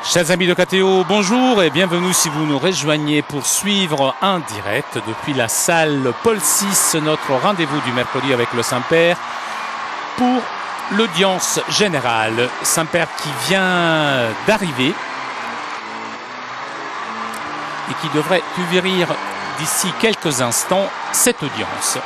Chers amis de KTO, bonjour et bienvenue si vous nous rejoignez pour suivre en direct depuis la salle Paul VI, notre rendez-vous du mercredi avec le Saint-Père pour l'audience générale. Saint-Père qui vient d'arriver et qui devrait ouvrir d'ici quelques instants cette audience.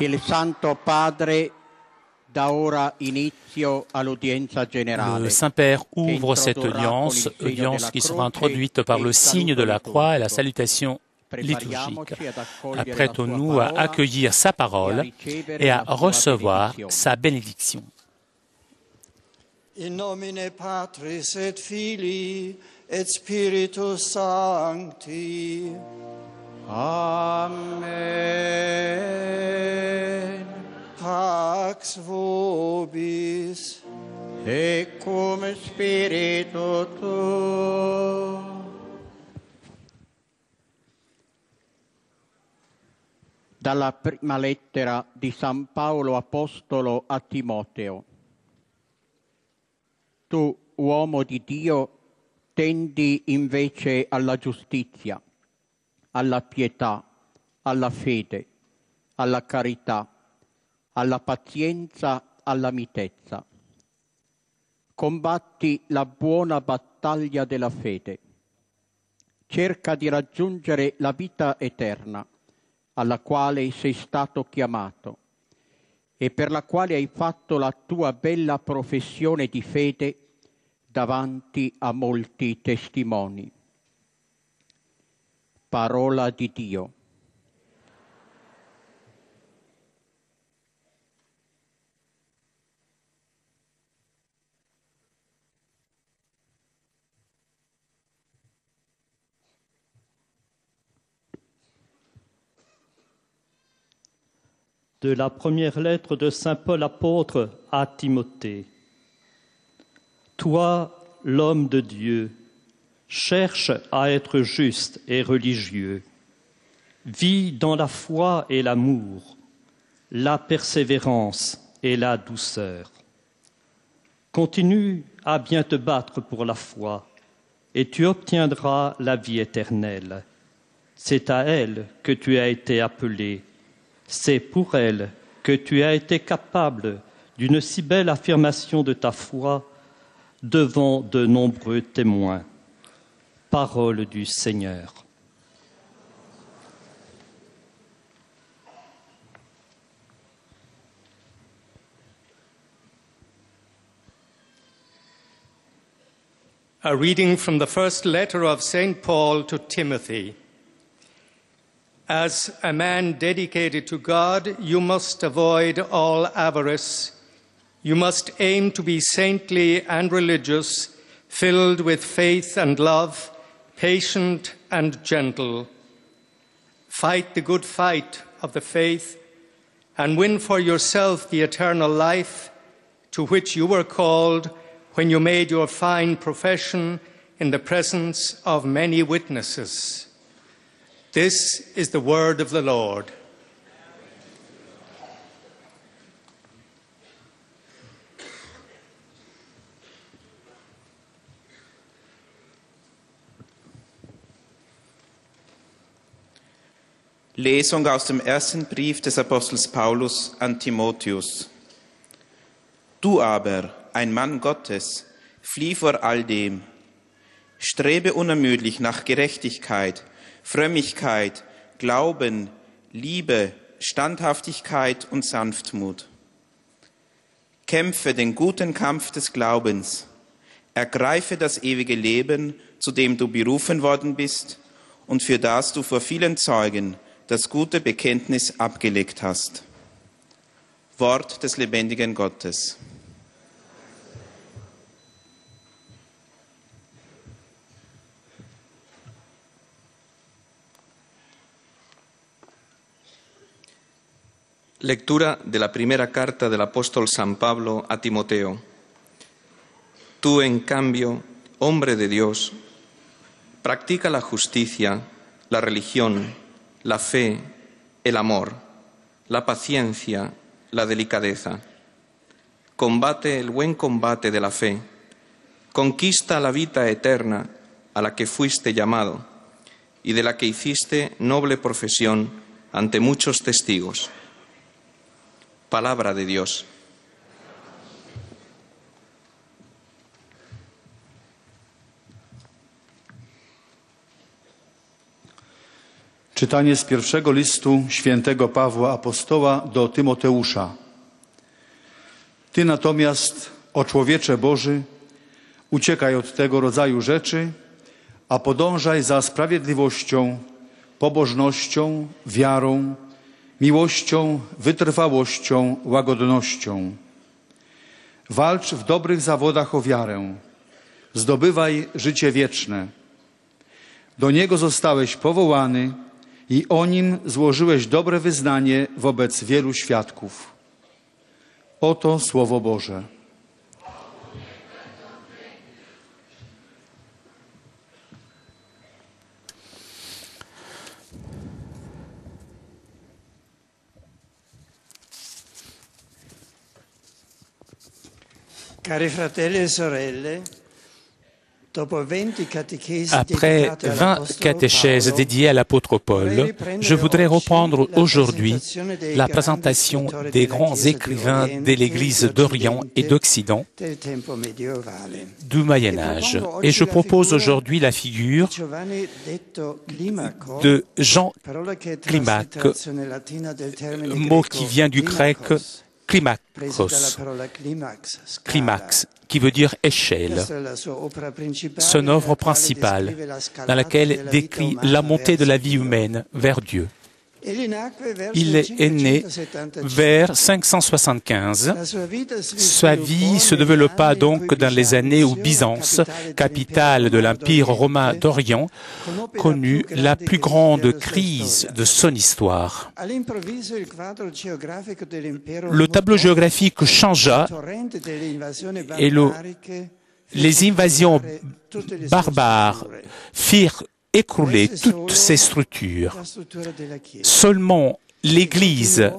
Il Santo Padre dà ora inizio all'udienza generale. Le Saint-Père ouvre cette audience qui sera introduite par le signe de la croix et la salutation liturgique. Apprêtons-nous à accueillir sa parole et à recevoir sa bénédiction. In nomine Patris et Filii et Spiritus Sancti. Amen. Pax vobis. E cum spiritu tuo. Dalla prima lettera di San Paolo Apostolo a Timoteo. Tu, uomo di Dio, tendi invece alla giustizia, alla pietà, alla fede, alla carità, alla pazienza, alla mitezza. Combatti la buona battaglia della fede. Cerca di raggiungere la vita eterna, alla quale sei stato chiamato e per la quale hai fatto la tua bella professione di fede davanti a molti testimoni. Parola di Dio. De la première lettre de Saint Paul apôtre à Timothée. Toi, l'homme de Dieu, cherche à être juste et religieux. Vis dans la foi et l'amour, la persévérance et la douceur. Continue à bien te battre pour la foi et tu obtiendras la vie éternelle. C'est à elle que tu as été appelé. C'est pour elle que tu as été capable d'une si belle affirmation de ta foi devant de nombreux témoins. Parole du Seigneur. A reading from the first letter of St. Paul to Timothy. As a man dedicated to God, you must avoid all avarice. You must aim to be saintly and religious, filled with faith and love, patient and gentle. Fight the good fight of the faith and win for yourself the eternal life to which you were called when you made your fine profession in the presence of many witnesses. This is the word of the Lord. Lesung aus dem ersten Brief des Apostels Paulus an Timotheus. Du aber, ein Mann Gottes, flieh vor all dem. Strebe unermüdlich nach Gerechtigkeit, Frömmigkeit, Glauben, Liebe, Standhaftigkeit und Sanftmut. Kämpfe den guten Kampf des Glaubens, ergreife das ewige Leben, zu dem du berufen worden bist, und für das du vor vielen Zeugen das gute Bekenntnis abgelegt hast. Wort des lebendigen Gottes. Lectura de la primera carta del apóstol San Pablo a Timoteo. Tú, en cambio, hombre de Dios, practica la justicia, la religión, la fe, el amor, la paciencia, la delicadeza. Combate el buen combate de la fe. Conquista la vida eterna a la que fuiste llamado y de la que hiciste noble profesión ante muchos testigos. Palabra de Dios. Czytanie z pierwszego listu świętego Pawła Apostoła do Tymoteusza. Ty natomiast, o człowiecze Boży, uciekaj od tego rodzaju rzeczy, a podążaj za sprawiedliwością, pobożnością, wiarą, miłością, wytrwałością, łagodnością. Walcz w dobrych zawodach o wiarę. Zdobywaj życie wieczne. Do niego zostałeś powołany i o nim złożyłeś dobre wyznanie wobec wielu świadków. Oto Słowo Boże. Cari fratelli e sorelle, après 20 catéchèses dédiées à l'apôtre Paul, je voudrais reprendre aujourd'hui la présentation des grands écrivains de l'Église d'Orient et d'Occident du Moyen-Âge. Et je propose aujourd'hui la figure de Jean Climaque, mot qui vient du grec Climakos, climax, qui veut dire échelle. Son œuvre principale, dans laquelle décrit la montée de la vie humaine vers Dieu. Il est né vers 575. Sa vie se développa donc dans les années où Byzance, capitale de l'Empire romain d'Orient, connut la plus grande crise de son histoire. Le tableau géographique changea et les invasions barbares firent écrouler toutes ces structures. Seulement l'Église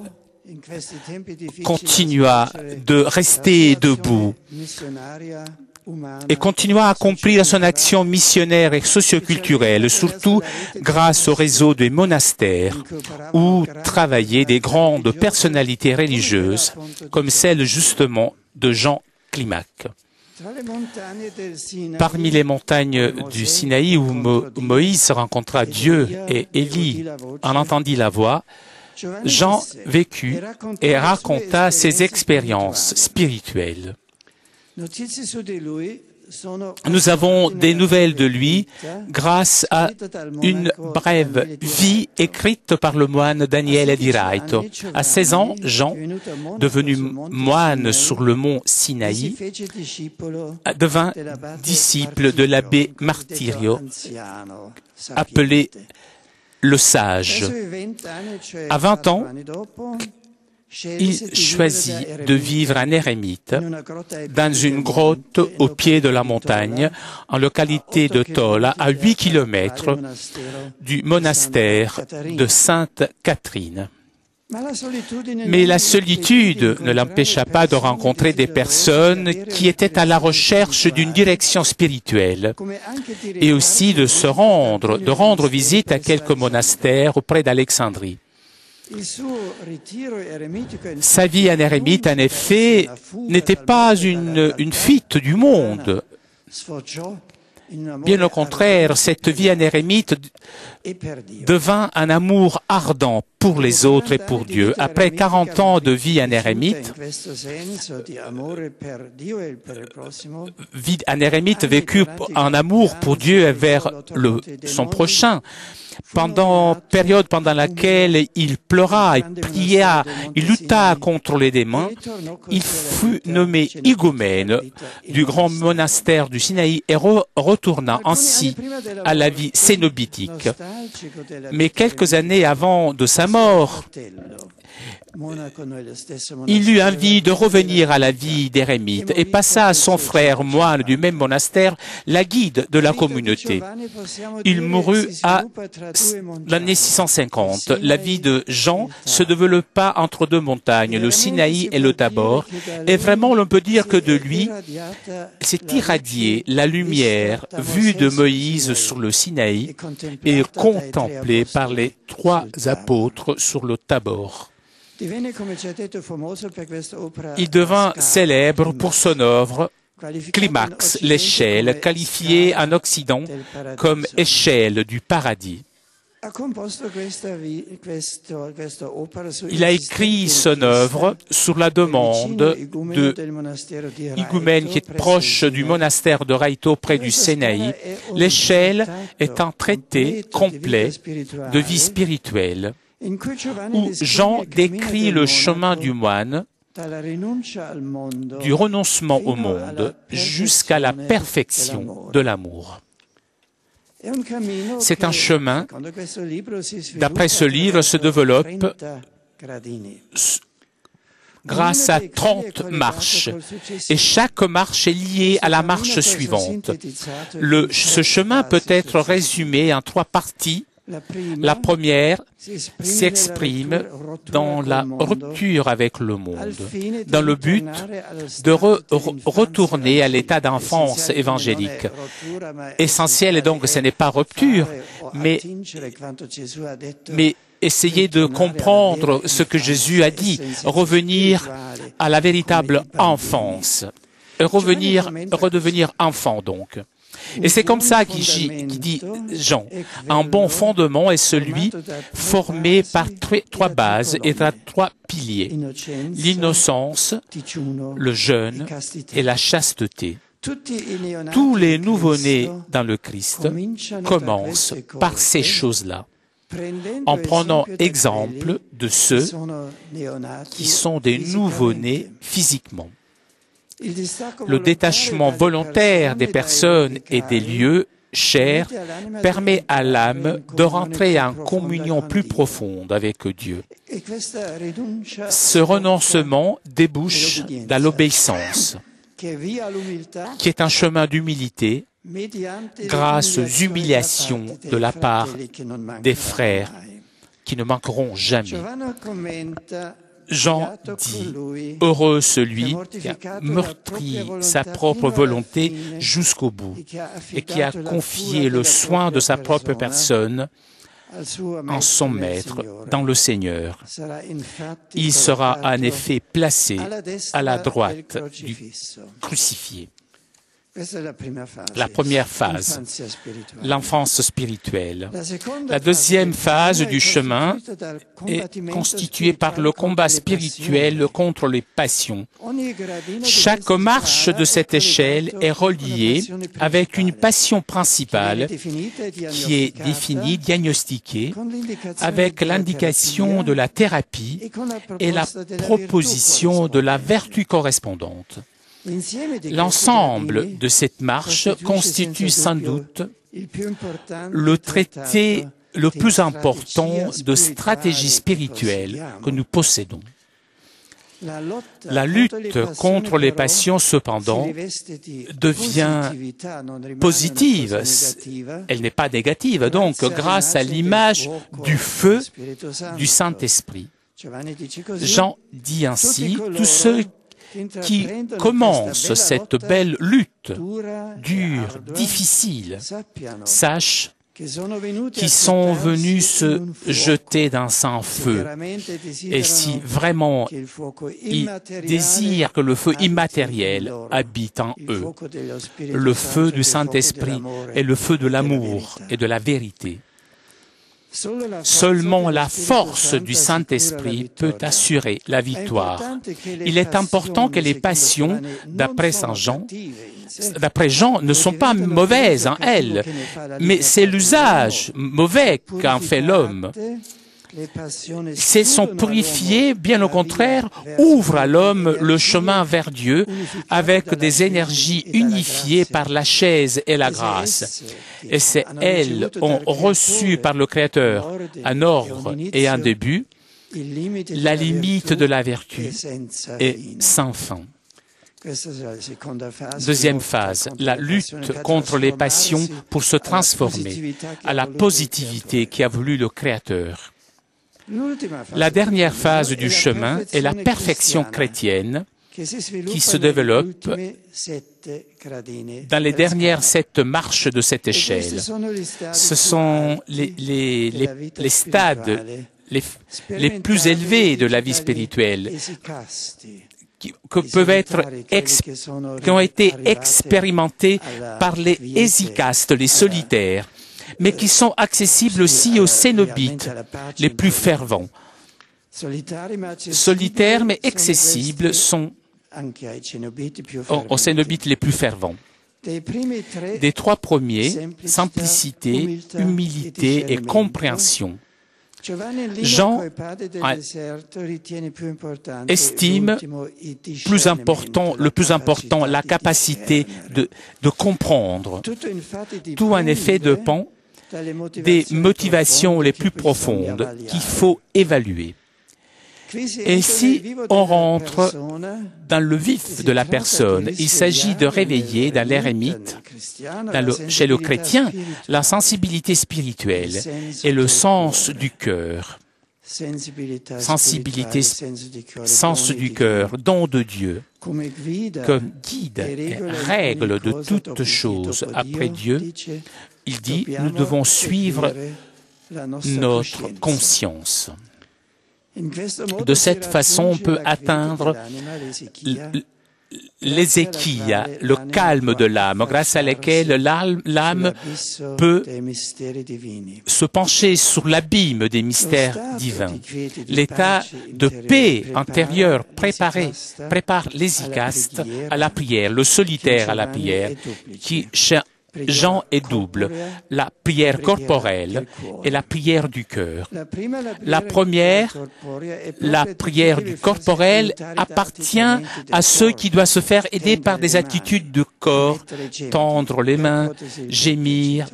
continua de rester debout et continua à accomplir son action missionnaire et socioculturelle, surtout grâce au réseau des monastères où travaillaient des grandes personnalités religieuses, comme celle justement de Jean Climaque. Parmi les montagnes du Sinaï où Moïse rencontra Dieu et Élie en entendit la voix, Jean vécut et raconta ses expériences spirituelles. Nous avons des nouvelles de lui grâce à une brève vie écrite par le moine Daniele di Raito. À 16 ans, Jean, devenu moine sur le mont Sinaï, devint disciple de l'abbé Martirio, appelé le sage. À 20 ans, il choisit de vivre en ermite dans une grotte au pied de la montagne, en localité de Tola, à 8 kilomètres du monastère de Sainte Catherine. Mais la solitude ne l'empêcha pas de rencontrer des personnes qui étaient à la recherche d'une direction spirituelle et aussi de rendre visite à quelques monastères auprès d'Alexandrie. Sa vie en ermite, en effet, n'était pas une fuite du monde. Bien au contraire, cette vie en ermite devint un amour ardent pour les autres et pour Dieu. Après 40 ans de vie en ermite, vécu en amour pour Dieu et vers son prochain, période pendant laquelle il pleura, il pria, il lutta contre les démons, il fut nommé higoumène du grand monastère du Sinaï et retourna ainsi à la vie cénobitique. Mais quelques années avant de sa mort, il eut envie de revenir à la vie d'ermite et passa à son frère moine du même monastère la guide de la communauté. Il mourut à l'année 650. La vie de Jean se développa entre deux montagnes, le Sinaï et le Tabor, et vraiment l'on peut dire que de lui s'est irradiée la lumière vue de Moïse sur le Sinaï et contemplée par les 3 apôtres sur le Tabor. Il devint célèbre pour son œuvre Climax, l'échelle, qualifiée en Occident comme échelle du paradis. Il a écrit son œuvre sur la demande de higoumène qui est proche du monastère de Raito près du Sinaï. L'échelle est un traité complet de vie spirituelle où Jean décrit le chemin du moine, du renoncement au monde jusqu'à la perfection de l'amour. C'est un chemin, d'après ce livre, se développe grâce à 30 marches, et chaque marche est liée à la marche suivante. Ce chemin peut être résumé en 3 parties. La première s'exprime dans la rupture avec le monde, dans le but de retourner à l'état d'enfance évangélique. Essentiel, donc, ce n'est pas rupture, mais essayer de comprendre ce que Jésus a dit, revenir à la véritable enfance, redevenir enfant, donc. Et c'est comme ça qu'il dit Jean. Un bon fondement est celui formé par 3 bases et 3 piliers. L'innocence, le jeûne et la chasteté. Tous les nouveau-nés dans le Christ commencent par ces choses-là, en prenant exemple de ceux qui sont des nouveau-nés physiquement. Le détachement volontaire des personnes et des lieux chers permet à l'âme de rentrer en communion plus profonde avec Dieu. Ce renoncement débouche dans l'obéissance, qui est un chemin d'humilité grâce aux humiliations de la part des frères qui ne manqueront jamais. Jean dit, heureux celui qui a meurtri sa propre volonté jusqu'au bout et qui a confié le soin de sa propre personne en son maître dans le Seigneur. Il sera en effet placé à la droite du crucifié. La première phase, l'enfance spirituelle. La deuxième phase du chemin est constituée par le combat spirituel contre les passions. Chaque marche de cette échelle est reliée avec une passion principale qui est définie, diagnostiquée, avec l'indication de la thérapie et la proposition de la vertu correspondante. L'ensemble de cette marche constitue sans doute le traité le plus important de stratégie spirituelle que nous possédons. La lutte contre les passions, cependant, devient positive. Elle n'est pas négative. Donc, grâce à l'image du feu du Saint-Esprit. Jean dit ainsi, tous ceux qui commencent cette belle lutte, dure, difficile, sachent qui sont venus se jeter dans un feu. Et si vraiment ils désirent que le feu immatériel habite en eux, le feu du Saint-Esprit est le feu de l'amour et de la vérité. Seulement la force du Saint-Esprit peut assurer la victoire. Il est important que les passions, d'après Jean, ne sont pas mauvaises en elles, mais c'est l'usage mauvais qu'en fait l'homme. S'ils sont purifiés, bien au contraire, ouvrent à l'homme le chemin vers Dieu avec des énergies unifiées par la chaise et la grâce. Et c'est elles ont reçu par le Créateur un ordre et un début, la limite de la vertu est sans fin. Deuxième phase, la lutte contre les passions pour se transformer à la positivité qui a voulu le Créateur. La dernière phase du chemin est la perfection chrétienne qui se développe dans les dernières 7 marches de cette échelle. Ce sont les stades les plus élevés de la vie spirituelle qui ont été expérimentés par les hésicastes, les solitaires, mais qui sont accessibles aussi aux cénobites les plus fervents. Solitaires mais accessibles sont aux cénobites les plus fervents. Des 3 premiers, simplicité, humilité et compréhension. Jean estime le plus important la capacité de comprendre. Tout en effet dépend des motivations les plus profondes qu'il faut évaluer. Et si on rentre dans le vif de la personne, il s'agit de réveiller dans l'érémite, chez le chrétien, la sensibilité spirituelle et le sens du cœur. Sensibilité, sens du cœur, don de Dieu, comme guide et règle de toutes choses après Dieu. Il dit, nous devons suivre notre conscience. De cette façon, on peut atteindre l'ézéchia, le calme de l'âme, grâce à laquelle l'âme peut se pencher sur l'abîme des mystères divins. L'état de paix intérieure prépare l'hésicaste à la prière, le solitaire à la prière, qui chez Jean est double, la prière corporelle et la prière du cœur. La première, la prière du corporel, appartient à ceux qui doivent se faire aider par des attitudes de corps, tendre les mains, gémir.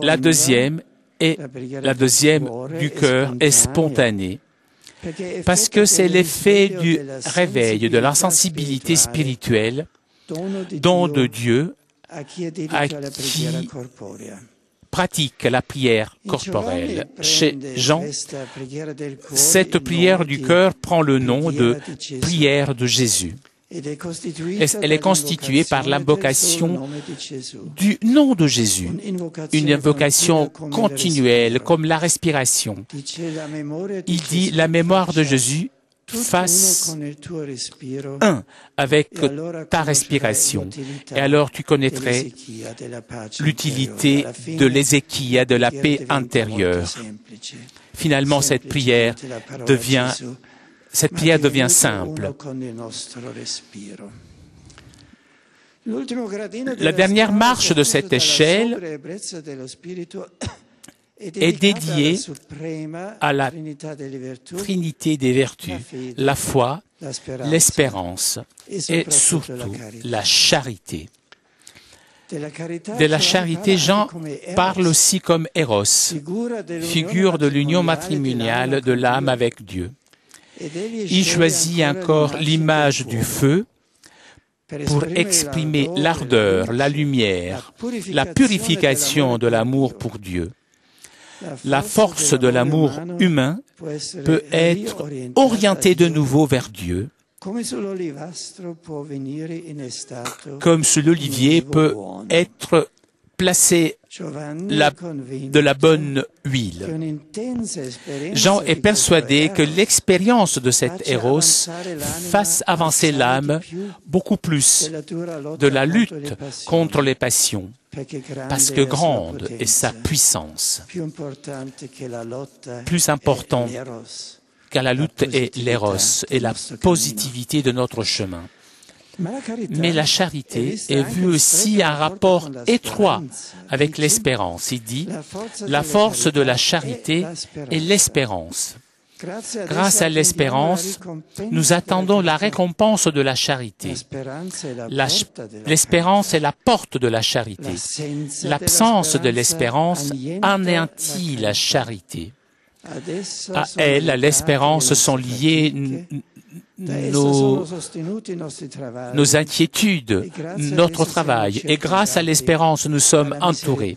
La deuxième du cœur est spontanée, parce que c'est l'effet du réveil, de l'insensibilité spirituelle, don de Dieu, à qui pratique la prière corporelle. Chez Jean, cette prière du cœur prend le nom de prière de Jésus. Elle est constituée par l'invocation du nom de Jésus, une invocation continuelle comme la respiration. Il dit la mémoire de Jésus fasse un avec ta respiration. Et alors tu connaîtrais l'utilité de l'ézéchia, de la paix intérieure. Finalement, cette prière devient simple. La dernière marche de cette échelle est dédiée à la Trinité des vertus, la foi, l'espérance et surtout la charité. De la charité, Jean parle aussi comme Eros, figure de l'union matrimoniale de l'âme avec Dieu. Il choisit encore l'image du feu pour exprimer l'ardeur, la lumière, la purification de l'amour pour Dieu. La force de l'amour humain peut être orientée de nouveau vers Dieu, comme sur l'olivier peut être placer de la bonne huile. Jean est persuadé que l'expérience de cet Eros fasse avancer l'âme beaucoup plus de la lutte contre les passions, parce que grande est sa puissance, plus important qu'à la lutte est l'éros et la positivité de notre chemin. Mais la charité est vue aussi un rapport étroit avec l'espérance. Il dit, la force de la charité est l'espérance. Grâce à l'espérance, nous attendons la récompense de la charité. L'espérance est la porte de la charité. L'absence de l'espérance anéantit la charité. À elle, à l'espérance, sont liées nos inquiétudes, notre travail. Et grâce à l'espérance, nous sommes entourés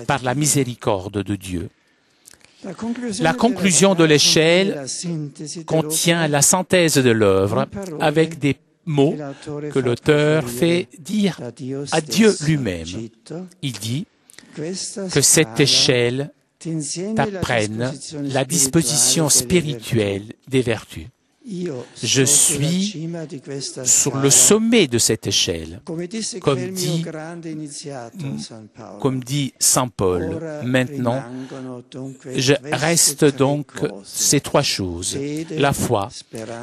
par la miséricorde de Dieu. La conclusion de l'échelle contient la synthèse de l'œuvre avec des mots que l'auteur fait dire à Dieu lui-même. Il dit que cette échelle t'apprenne la disposition spirituelle des vertus. Je suis sur le sommet de cette échelle, comme dit Saint Paul. Maintenant, je reste donc ces trois choses, la foi,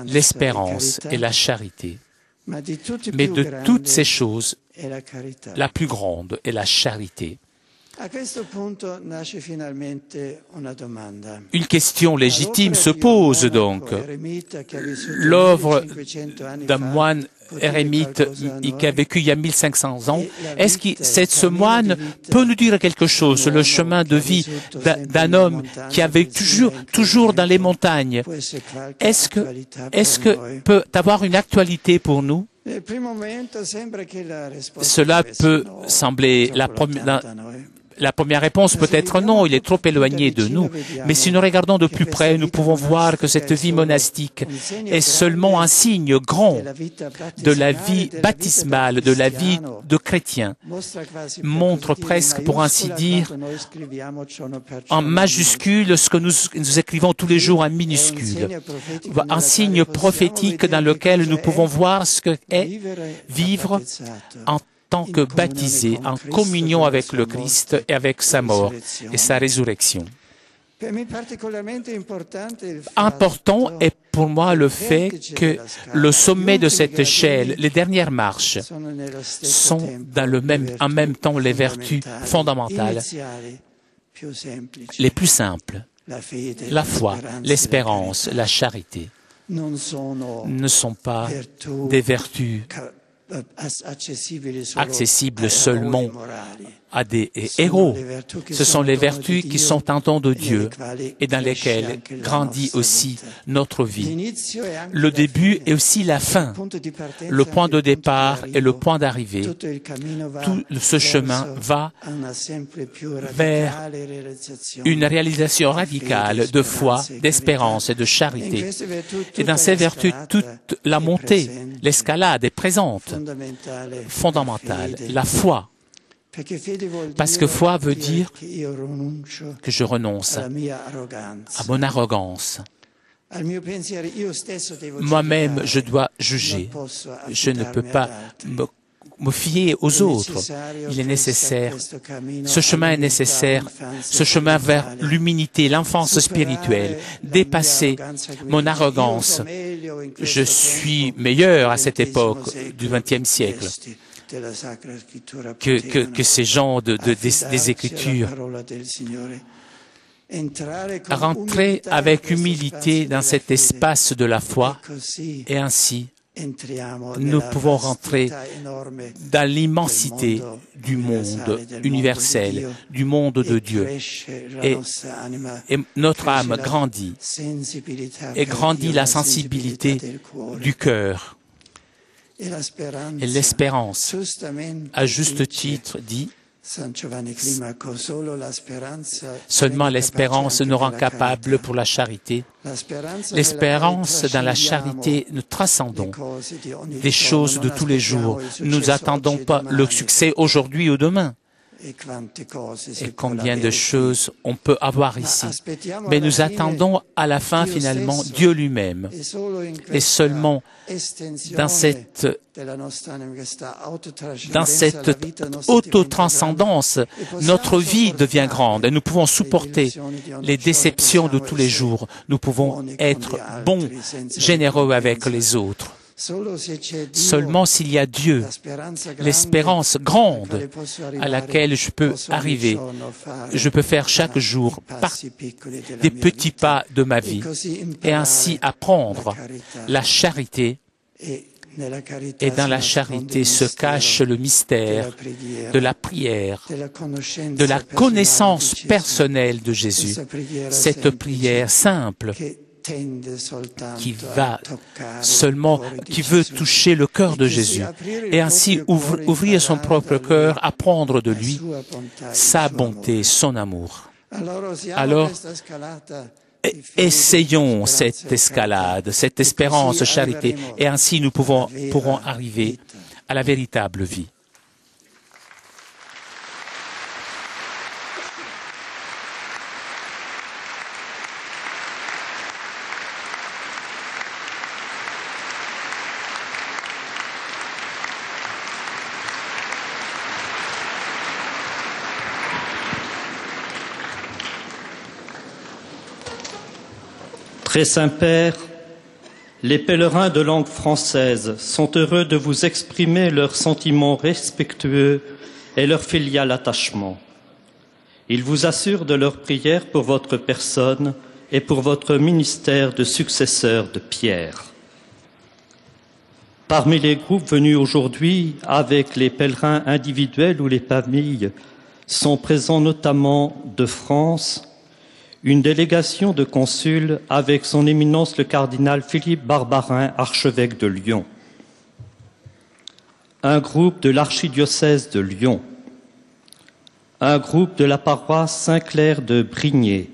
l'espérance et la charité. Mais de toutes ces choses, la plus grande est la charité. Une question légitime se pose donc. L'œuvre d'un moine érémite qui a vécu il y a 1500 ans, est-ce que ce moine peut nous dire quelque chose sur le chemin de vie d'un homme qui a vécu toujours dans les montagnes? Est-ce que peut avoir une actualité pour nous? Cela peut sembler la première réponse peut être non, il est trop éloigné de nous. Mais si nous regardons de plus près, nous pouvons voir que cette vie monastique est seulement un signe grand de la vie baptismale, de la vie de chrétien. Montre presque, pour ainsi dire, en majuscule ce que nous écrivons tous les jours en minuscule. Un signe prophétique dans lequel nous pouvons voir ce qu'est vivre en tant que baptisé en communion avec le Christ et avec sa mort et sa résurrection. Important est pour moi le fait que le sommet de cette échelle, les dernières marches, sont en même temps les vertus fondamentales, les plus simples. La foi, l'espérance, la charité ne sont pas des vertus accessibles seulement à des héros. Ce sont les vertus qui sont un don de Dieu et dans lesquelles grandit aussi notre vie. Le début est aussi la fin, le point de départ et le point d'arrivée. Tout ce chemin va vers une réalisation radicale de foi, d'espérance et de charité. Et dans ces vertus, toute la montée, l'escalade est présente, fondamentale, la foi. Parce que foi veut dire que je renonce à mon arrogance. Moi-même, je dois juger. Je ne peux pas me fier aux autres. Il est nécessaire, ce chemin est nécessaire, ce chemin vers l'humilité, l'enfance spirituelle, dépasser mon arrogance. Je suis meilleur à cette époque du XXe siècle que ces gens des Écritures. Rentrer avec humilité dans cet espace de la foi et ainsi nous pouvons rentrer dans l'immensité du monde universel, du monde de Dieu. Et notre âme grandit et grandit la sensibilité du cœur. Et l'espérance, à juste titre, dit seulement l'espérance nous rend capables pour la charité. L'espérance dans la charité, nous transcendons des choses de tous les jours. Nous n'attendons pas le succès aujourd'hui ou demain. et combien de choses on peut avoir ici. Mais nous attendons à la fin finalement Dieu lui-même. Et seulement dans cette autotranscendance, notre vie devient grande et nous pouvons supporter les déceptions de tous les jours. Nous pouvons être bons, généreux avec les autres. Seulement s'il y a Dieu, l'espérance grande à laquelle je peux arriver, je peux faire chaque jour des petits pas de ma vie et ainsi apprendre la charité. Et dans la charité se cache le mystère de la prière, de la connaissance personnelle de Jésus. Cette prière simple qui veut toucher le cœur de Jésus et ainsi ouvrir son propre cœur, apprendre de lui sa bonté, son amour. Alors, essayons cette escalade, cette espérance, charité, et ainsi nous pourrons arriver à la véritable vie. Très Saint-Père, les pèlerins de langue française sont heureux de vous exprimer leurs sentiments respectueux et leur filial attachement. Ils vous assurent de leur prière pour votre personne et pour votre ministère de successeur de Pierre. Parmi les groupes venus aujourd'hui, avec les pèlerins individuels ou les familles, sont présents notamment de France, une délégation de consuls avec son éminence le cardinal Philippe Barbarin, archevêque de Lyon. Un groupe de l'archidiocèse de Lyon. Un groupe de la paroisse Saint-Clair de Brignais.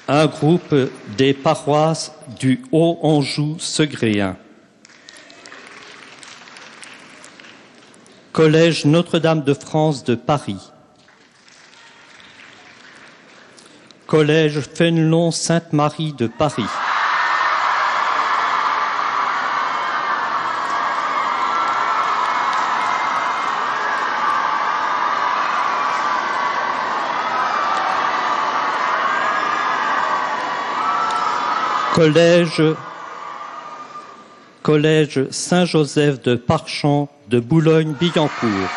Un groupe des paroisses du Haut-Anjou-Segréen. Collège Notre-Dame de France de Paris. Collège Fénelon-Sainte-Marie de Paris. Collège Saint-Joseph de Parchamps de Boulogne-Billancourt.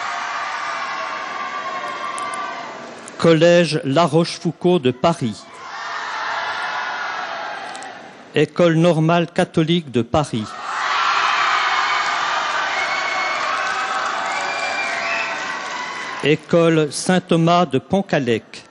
Collège La Rochefoucauld de Paris. École normale catholique de Paris. École Saint-Thomas de Pontcallec.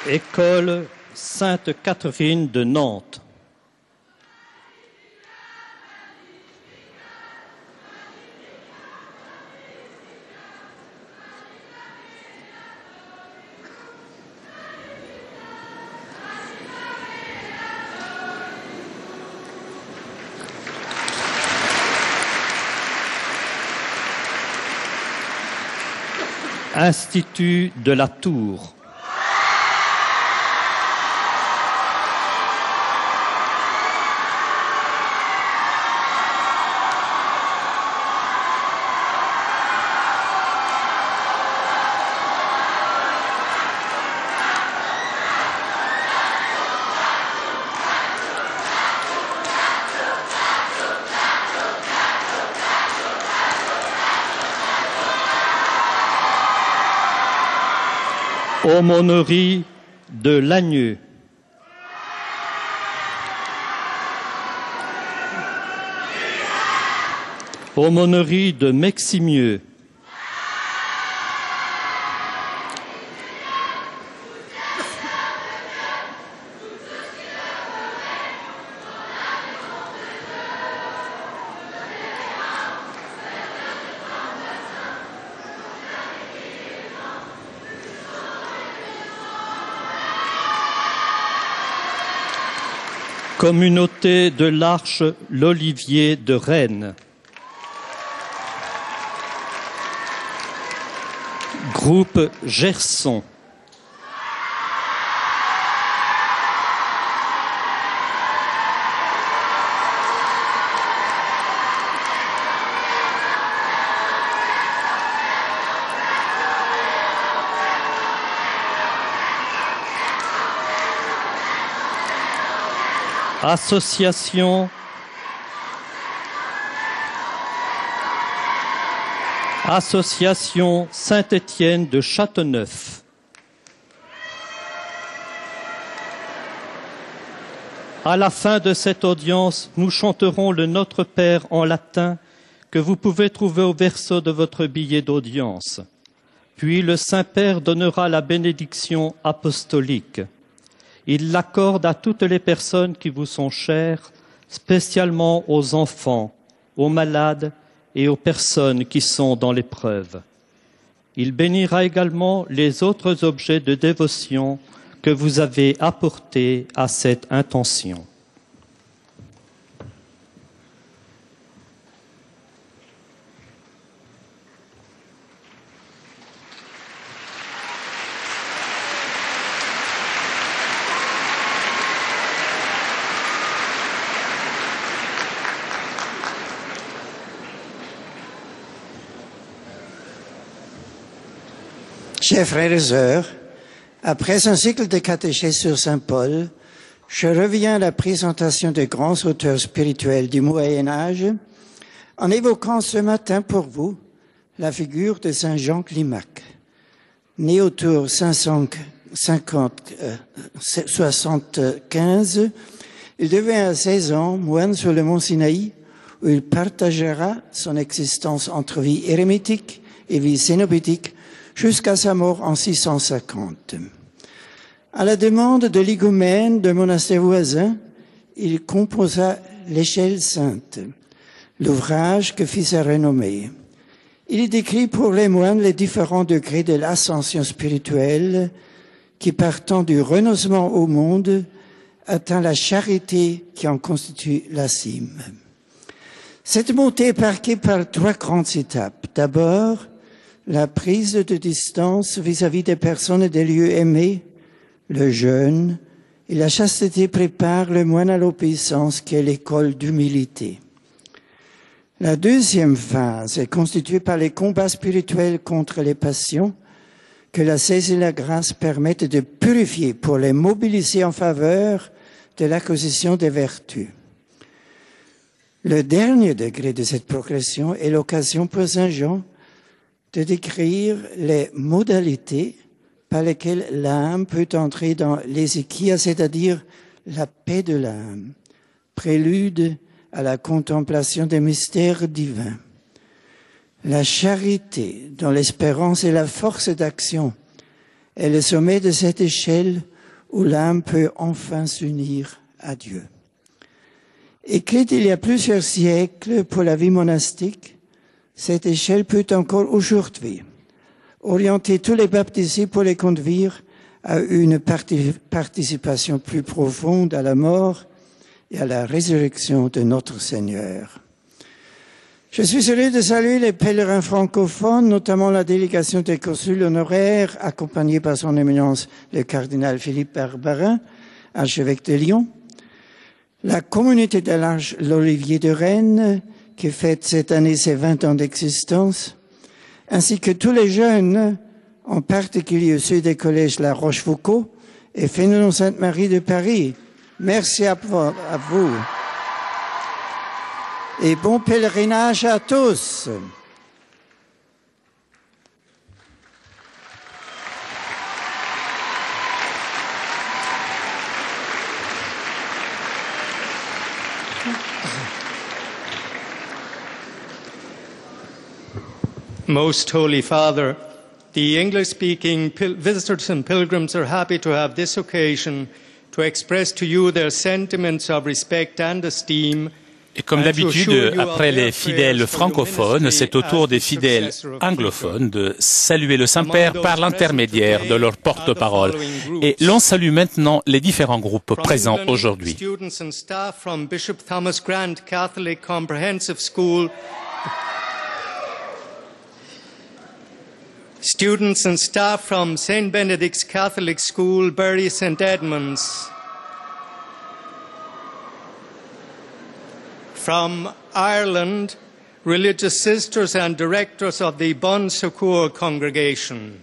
École Sainte-Catherine de Nantes. Institut de la Tour. Aumônerie de Lagneux. Aumônerie de Meximieux. Communauté de l'Arche l'Olivier de Rennes. Groupe Gerson. Association Saint-Étienne de Châteauneuf. À la fin de cette audience, nous chanterons le Notre Père en latin que vous pouvez trouver au verso de votre billet d'audience. Puis le Saint-Père donnera la bénédiction apostolique. Il l'accorde à toutes les personnes qui vous sont chères, spécialement aux enfants, aux malades et aux personnes qui sont dans l'épreuve. Il bénira également les autres objets de dévotion que vous avez apportés à cette intention. Chers frères et sœurs, après un cycle de catéchèse sur Saint Paul, je reviens à la présentation des grands auteurs spirituels du Moyen-Âge en évoquant ce matin pour vous la figure de Saint Jean Climac. Né autour 575, il devient à 16 ans moine sur le mont Sinaï, où il partagera son existence entre vie érémitique et vie cénobitique jusqu'à sa mort en 650. À la demande de l'higoumène d'un monastère voisin, il composa l'Échelle sainte, l'ouvrage que fit sa renommée. Il y décrit pour les moines les différents degrés de l'ascension spirituelle qui, partant du renoncement au monde, atteint la charité qui en constitue la cime. Cette montée est marquée par 3 grandes étapes. D'abord, la prise de distance vis-à-vis des personnes et des lieux aimés, le jeûne et la chasteté préparent le moine à l'obéissance qui est l'école d'humilité. La deuxième phase est constituée par les combats spirituels contre les passions que l'ascèse et la grâce permettent de purifier pour les mobiliser en faveur de l'acquisition des vertus. Le dernier degré de cette progression est l'occasion pour Saint Jean de décrire les modalités par lesquelles l'âme peut entrer dans l'ézéchia, c'est-à-dire la paix de l'âme, prélude à la contemplation des mystères divins. La charité, dont l'espérance et la force d'action est le sommet de cette échelle où l'âme peut enfin s'unir à Dieu. Écrite il y a plusieurs siècles pour la vie monastique, cette échelle peut encore aujourd'hui orienter tous les baptisés pour les conduire à une participation plus profonde à la mort et à la résurrection de notre Seigneur. Je suis heureux de saluer les pèlerins francophones, notamment la délégation des consuls honoraires, accompagnée par son éminence le cardinal Philippe Barbarin, archevêque de Lyon, la communauté de l'Olivier de Rennes, qui fête cette année ses 20 ans d'existence, ainsi que tous les jeunes, en particulier ceux des collèges La Rochefoucauld et Fénelon Sainte-Marie de Paris. Merci à vous. Et bon pèlerinage à tous. Most Holy Father, the English-speaking visitors and pilgrims are happy to have this occasion to express to you their sentiments of respect and esteem. Et comme d'habitude, après les fidèles francophones, c'est au tour des fidèles anglophones de saluer le Saint-Père par l'intermédiaire de leur porte-parole. Et l'on salue maintenant les différents groupes présents aujourd'hui. Students and staff from St. Benedict's Catholic School, Bury St. Edmunds. From Ireland, religious sisters and directors of the Bon Secours congregation.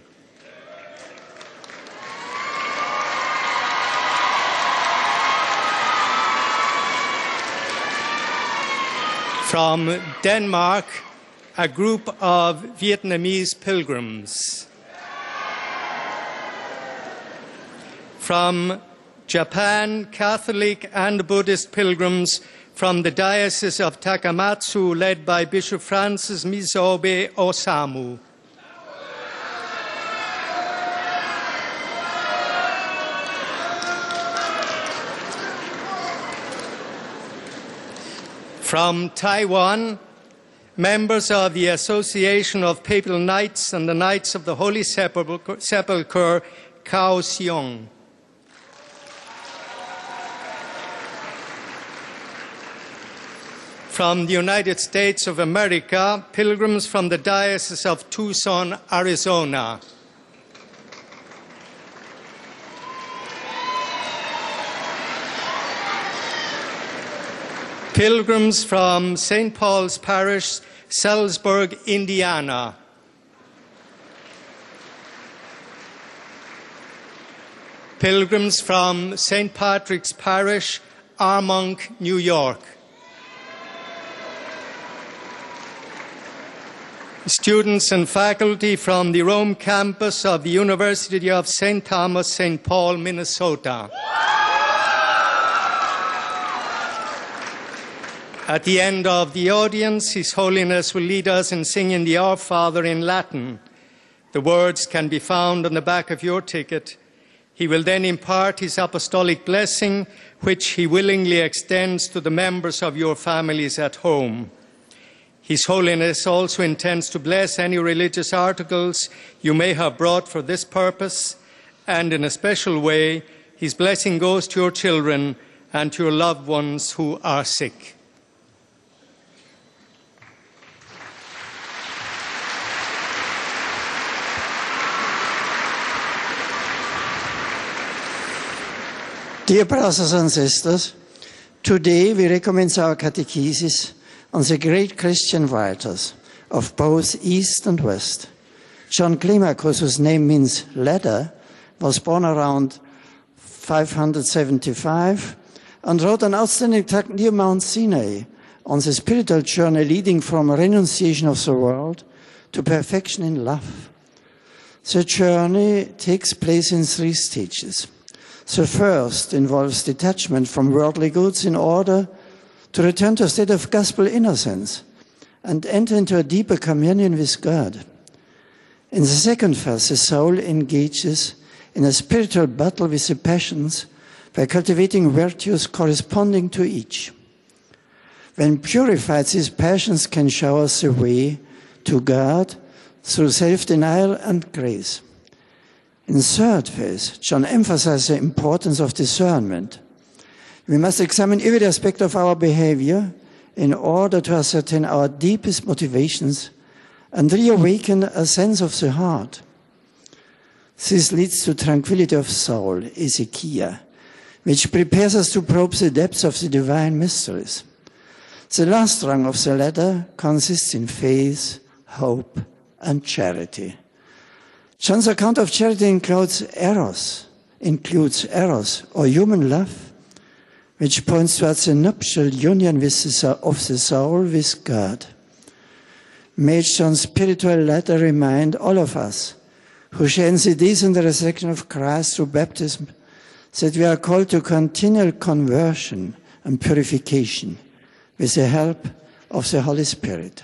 From Denmark, a group of Vietnamese pilgrims. From Japan, Catholic and Buddhist pilgrims from the Diocese of Takamatsu, led by Bishop Francis Mizobe Osamu. From Taiwan, members of the Association of Papal Knights and the Knights of the Holy Sepulchre, Kaohsiung. From the United States of America, pilgrims from the Diocese of Tucson, Arizona. Pilgrims from St. Paul's Parish, Salisbury, Indiana. Pilgrims from St. Patrick's Parish, Armonk, New York. Students and faculty from the Rome campus of the University of St. Thomas, St. Paul, Minnesota. At the end of the audience, His Holiness will lead us in singing the Our Father in Latin. The words can be found on the back of your ticket. He will then impart his apostolic blessing, which he willingly extends to the members of your families at home. His Holiness also intends to bless any religious articles you may have brought for this purpose, and in a special way, his blessing goes to your children and to your loved ones who are sick. Dear brothers and sisters, today we recommence our catechesis on the great Christian writers of both East and West. John Climacus, whose name means ladder, was born around 575 and wrote an outstanding tract near Mount Sinai on the spiritual journey leading from renunciation of the world to perfection in love. The journey takes place in 3 stages. The first involves detachment from worldly goods in order to return to a state of gospel innocence and enter into a deeper communion with God. In the second phase, the soul engages in a spiritual battle with the passions by cultivating virtues corresponding to each. When purified, these passions can show us the way to God through self-denial and grace. In third phase, John emphasizes the importance of discernment. We must examine every aspect of our behavior in order to ascertain our deepest motivations and reawaken a sense of the heart. This leads to tranquility of soul, Ezekiel, which prepares us to probe the depths of the divine mysteries. The last rung of the ladder consists in faith, hope, and charity. John's account of charity includes eros, or human love, which points towards the nuptial union of the soul with God. May John's spiritual letter remind all of us who share in the death and the resurrection of Christ through baptism that we are called to continual conversion and purification with the help of the Holy Spirit.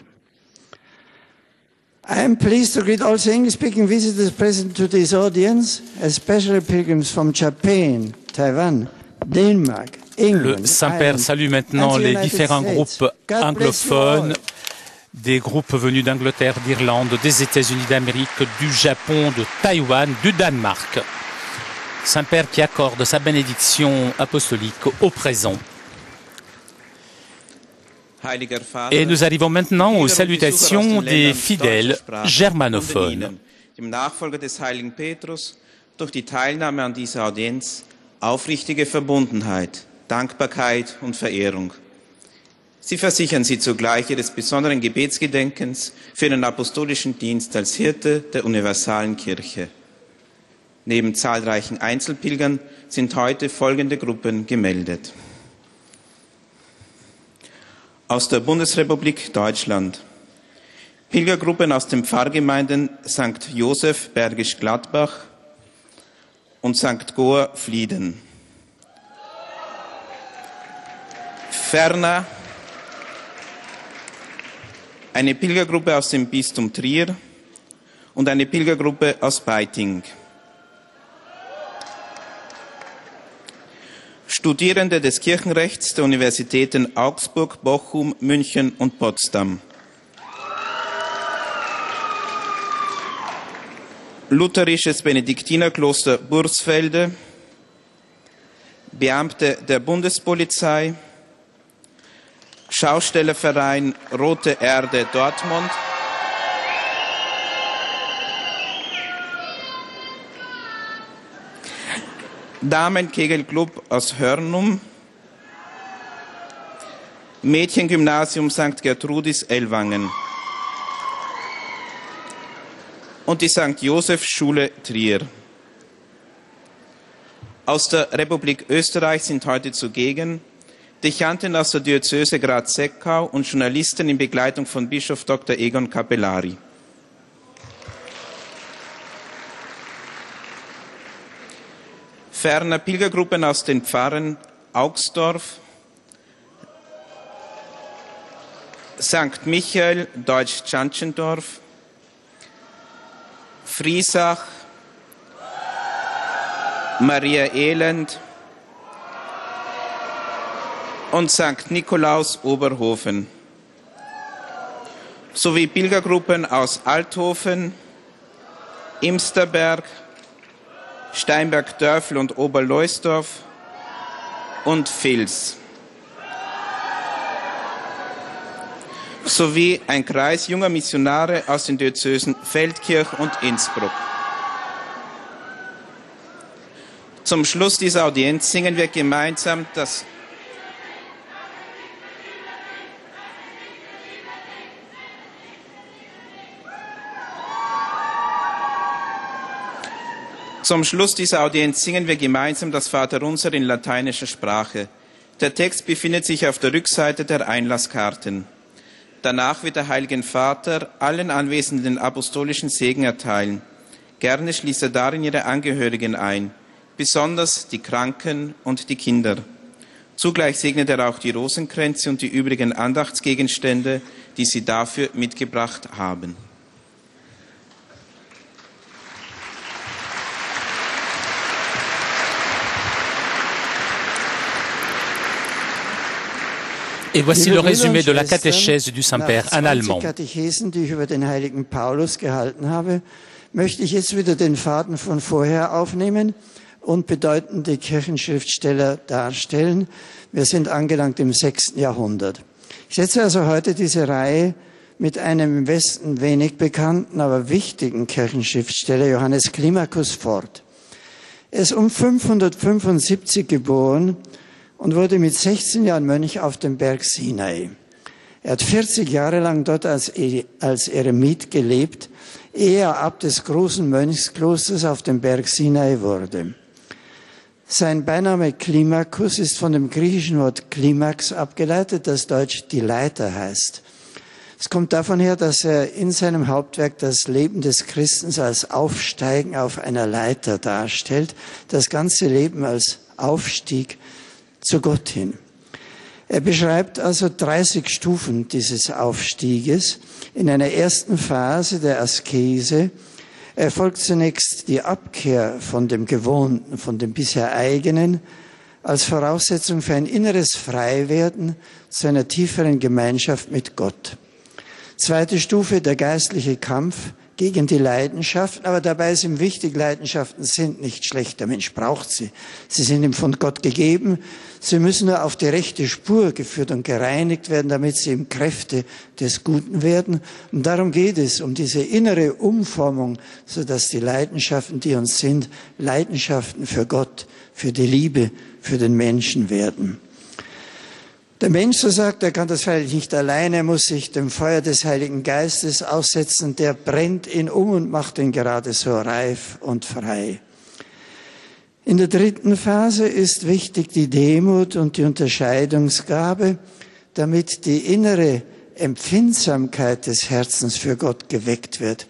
I am pleased to greet all the English-speaking visitors present to this audience, especially pilgrims from Japan, Taiwan, Denmark, England, Le Saint-Père salue maintenant les différents groupes anglophones, des groupes venus d'Angleterre, d'Irlande, des États-Unis d'Amérique, du Japon, de Taïwan, du Danemark. Saint-Père qui accorde sa bénédiction apostolique au présent. Et nous arrivons maintenant aux salutations des fidèles germanophones. Dem Nachfolger des heiligen Petrus durch die Teilnahme an dieser Audienz aufrichtige Verbundenheit, Dankbarkeit und Verehrung. Sie versichern sie zugleich ihres besonderen Gebetsgedenkens für den apostolischen Dienst als Hirte der universalen Kirche. Neben zahlreichen Einzelpilgern sind heute folgende Gruppen gemeldet. Aus der Bundesrepublik Deutschland. Pilgergruppen aus den Pfarrgemeinden St. Joseph Bergisch Gladbach und St. Goar Flieden. Ferner eine Pilgergruppe aus dem Bistum Trier und eine Pilgergruppe aus Beiting. Studierende des Kirchenrechts der Universitäten Augsburg, Bochum, München und Potsdam. Lutherisches Benediktinerkloster Bursfelde, Beamte der Bundespolizei, Schaustellerverein Rote Erde Dortmund, Damenkegelclub aus Hörnum, Mädchengymnasium St. Gertrudis Ellwangen und die St. Joseph Schule Trier. Aus der Republik Österreich sind heute zugegen Dechanten aus der Diözese Graz-Seckau und Journalisten in Begleitung von Bischof Dr. Egon Capellari. Ferner Pilgergruppen aus den Pfarren Augsdorf, St. Michael, Deutsch-Tschantschendorf, Friesach, Maria Elend und St. Nikolaus Oberhofen, sowie Pilgergruppen aus Althofen, Imsterberg, Steinberg-Dörfl und Oberleusdorf und Vils, sowie ein Kreis junger Missionare aus den Diözesen Feldkirch und Innsbruck. Zum Schluss dieser Audienz singen wir gemeinsam das Vaterunser in lateinischer Sprache. Der Text befindet sich auf der Rückseite der Einlasskarten. Danach wird der Heilige Vater allen Anwesenden den apostolischen Segen erteilen. Gerne schließt er darin ihre Angehörigen ein, besonders die Kranken und die Kinder. Zugleich segnet er auch die Rosenkränze und die übrigen Andachtsgegenstände, die sie dafür mitgebracht haben. Et voici Liebe le Brüder résumé und de la Schwestern, catéchèse du Saint-Père nach en 20 allemand. Katechesen, die ich über den heiligen Paulus gehalten habe, möchte ich jetzt wieder den Faden von vorher aufnehmen und bedeutende Kirchenschriftsteller darstellen. Wir sind angelangt im 6. Jahrhundert. Ich setze also heute diese Reihe mit einem im Westen wenig bekannten, aber wichtigen Kirchenschriftsteller, Johannes Climacus, fort. Er ist um 575 geboren und wurde mit 16 Jahren Mönch auf dem Berg Sinai. Er hat 40 Jahre lang dort als Eremit gelebt, ehe er Abt des großen Mönchsklosters auf dem Berg Sinai wurde. Sein Beiname Climacus ist von dem griechischen Wort Klimax abgeleitet, das deutsch die Leiter heißt. Es kommt davon her, dass er in seinem Hauptwerk das Leben des Christen als Aufsteigen auf einer Leiter darstellt, das ganze Leben als Aufstieg zu Gott hin. Er beschreibt also 30 Stufen dieses Aufstieges. In einer ersten Phase der Askese erfolgt zunächst die Abkehr von dem Gewohnten, von dem bisher Eigenen, als Voraussetzung für ein inneres Freiwerden zu einer tieferen Gemeinschaft mit Gott. Zweite Stufe, der geistliche Kampf gegen die Leidenschaften, aber dabei ist ihm wichtig, Leidenschaften sind nicht schlecht, der Mensch braucht sie. Sie sind ihm von Gott gegeben, sie müssen nur auf die rechte Spur geführt und gereinigt werden, damit sie ihm Kräfte des Guten werden. Und darum geht es, um diese innere Umformung, sodass die Leidenschaften, die uns sind, Leidenschaften für Gott, für die Liebe, für den Menschen werden. Der Mensch, so sagt er, kann das freilich nicht alleine, er muss sich dem Feuer des Heiligen Geistes aussetzen, der brennt ihn um und macht ihn gerade so reif und frei. In der dritten Phase ist wichtig die Demut und die Unterscheidungsgabe, damit die innere Empfindsamkeit des Herzens für Gott geweckt wird.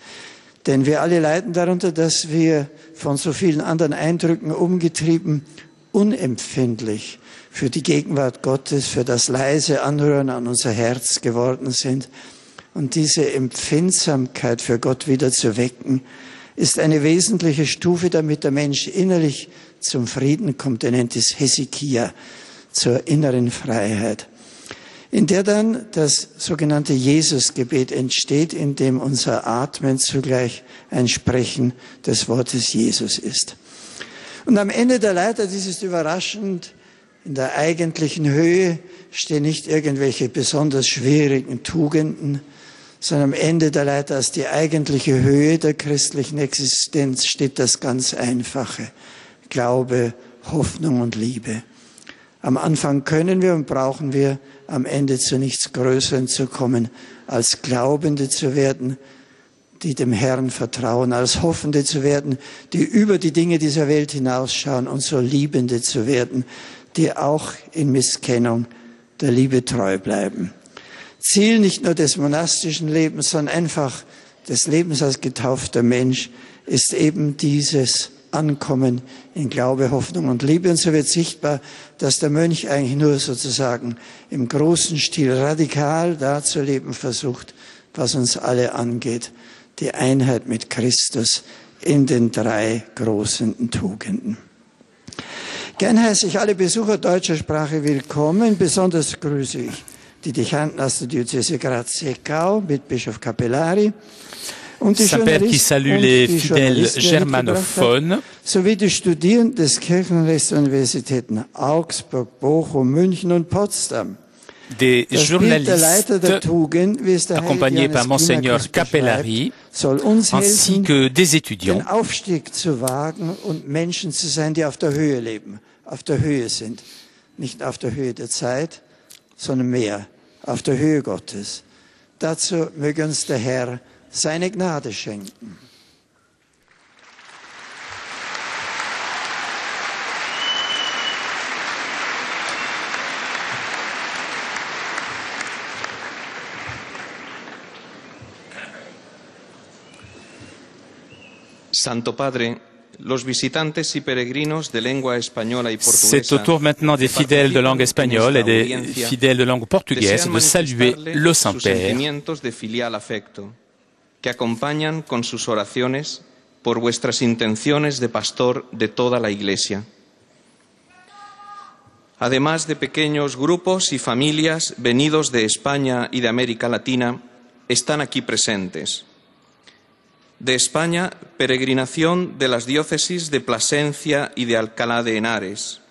Denn wir alle leiden darunter, dass wir von so vielen anderen Eindrücken umgetrieben, unempfindlich für die Gegenwart Gottes, für das leise Anrühren an unser Herz geworden sind. Und diese Empfindsamkeit für Gott wieder zu wecken, ist eine wesentliche Stufe, damit der Mensch innerlich zum Frieden kommt. Er nennt es Hesychia, zur inneren Freiheit, in der dann das sogenannte Jesusgebet entsteht, in dem unser Atmen zugleich ein Sprechen des Wortes Jesus ist. Und am Ende der Leiter, dies ist überraschend, in der eigentlichen Höhe stehen nicht irgendwelche besonders schwierigen Tugenden, sondern am Ende der Leiter als die eigentliche Höhe der christlichen Existenz steht das ganz Einfache. Glaube, Hoffnung und Liebe. Am Anfang können wir und brauchen wir am Ende zu nichts Größerem zu kommen, als Glaubende zu werden, die dem Herrn vertrauen, als Hoffende zu werden, die über die Dinge dieser Welt hinausschauen und so Liebende zu werden, die auch in Misskennung der Liebe treu bleiben. Ziel nicht nur des monastischen Lebens, sondern einfach des Lebens als getaufter Mensch ist eben dieses Ankommen in Glaube, Hoffnung und Liebe. Und so wird sichtbar, dass der Mönch eigentlich nur sozusagen im großen Stil radikal darzuleben versucht, was uns alle angeht. Die Einheit mit Christus in den 3 großen Tugenden. Gern heiße ich alle Besucher deutscher Sprache willkommen. Besonders grüße ich die Dechanten aus der Diözese Graz-Seckau mit Bischof Capellari und die Saint-Père qui Journalisten salue und les die fidèles Journalisten, die er mitgebracht germanophones. hat, sowie die Studierenden des Kirchenrechts der Universitäten Augsburg, Bochum, München und Potsdam. Des Das Bild der Leiter der journalistes Tugend, wie es der accompagnés heilige par Johannes Monseigneur Climacus Capellari, beschreibt, soll uns ainsi helfen, que des den étudiants. Aufstieg zu wagen und Menschen zu sein, die auf der Höhe leben, auf der Höhe sind. Nicht auf der Höhe der Zeit, sondern mehr auf der Höhe Gottes. Dazu möge uns der Herr seine Gnade schenken. Santo Padre, los visitantes y peregrinos de lengua española y portuguesa. C'est au tour maintenant des fidèles de langue espagnole et des fidèles de langue portugaise de saluer le sus Saint-Père. sentimientos de filial afecto, que acompañan con sus oraciones por vuestras intenciones de pastor de toda la Iglesia. además de pequeños grupos y familias venidos de España y de América Latina, están aquí presentes. De España, peregrinación de las diócesis de Plasencia y de Alcalá de Henares.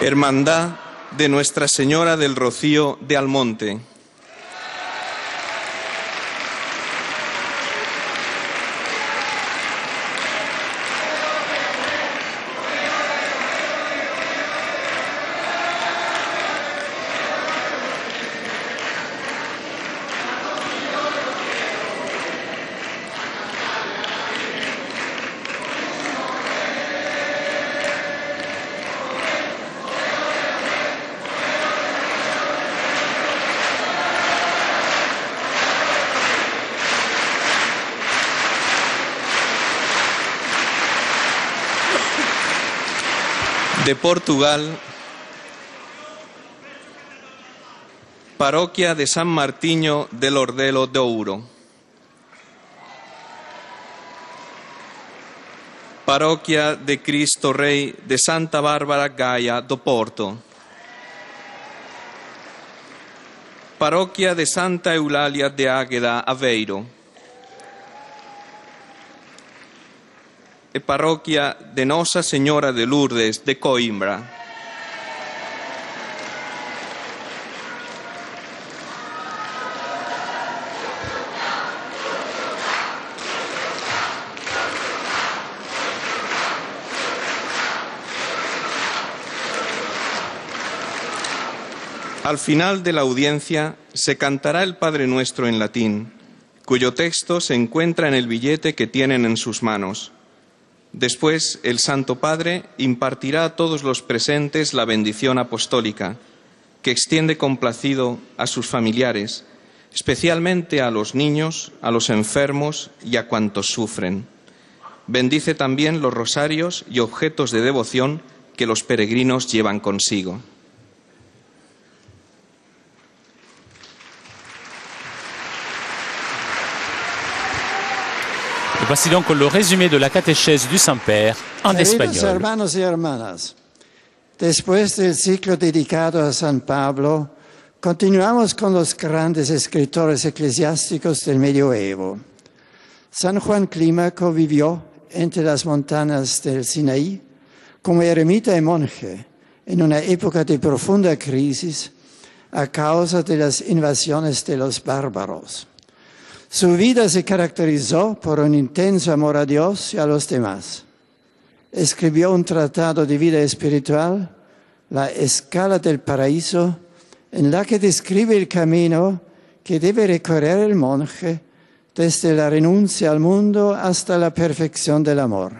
Hermandad de Nuestra Señora del Rocío de Almonte. De Portugal, Parroquia de San Martiño del Ordelo de Ouro. Parroquia de Cristo Rey de Santa Bárbara Gaia do Porto. Parroquia de Santa Eulalia de Águeda, Aveiro. E Parroquia de Nosa Señora de Lourdes de Coimbra. Al final de la audiencia se cantará el Padre Nuestro en latín, cuyo texto se encuentra en el billete que tienen en sus manos. Después, el Santo Padre impartirá a todos los presentes la bendición apostólica, que extiende complacido a sus familiares, especialmente a los niños, a los enfermos y a cuantos sufren. Bendice también los rosarios y objetos de devoción que los peregrinos llevan consigo. Et voici donc le résumé de la catéchèse du Saint-Père en espagnol. Hermanos y hermanas, después del ciclo dedicado a San Pablo, continuamos con los grandes escritores eclesiásticos del Medioevo. San Juan Clímaco vivió entre las montañas del Sinaí como eremita y monje en una época de profunda crisis a causa de las invasiones de los bárbaros. Su vida se caracterizó por un intenso amor a Dios y a los demás. Escribió un tratado de vida espiritual, La Escala del Paraíso, en la que describe el camino que debe recorrer el monje desde la renuncia al mundo hasta la perfección del amor.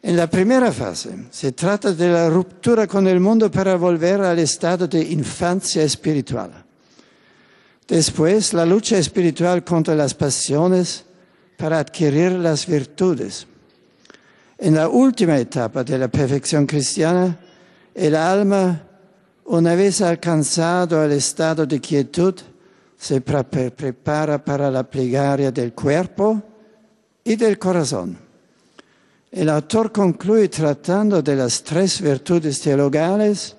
En la primera fase se trata de la ruptura con el mundo para volver al estado de infancia espiritual. Después, la lucha espiritual contra las pasiones para adquirir las virtudes. En la última etapa de la perfección cristiana, el alma, una vez alcanzado el estado de quietud, se prepara para la plegaria del cuerpo y del corazón. El autor concluye tratando de las tres virtudes teologales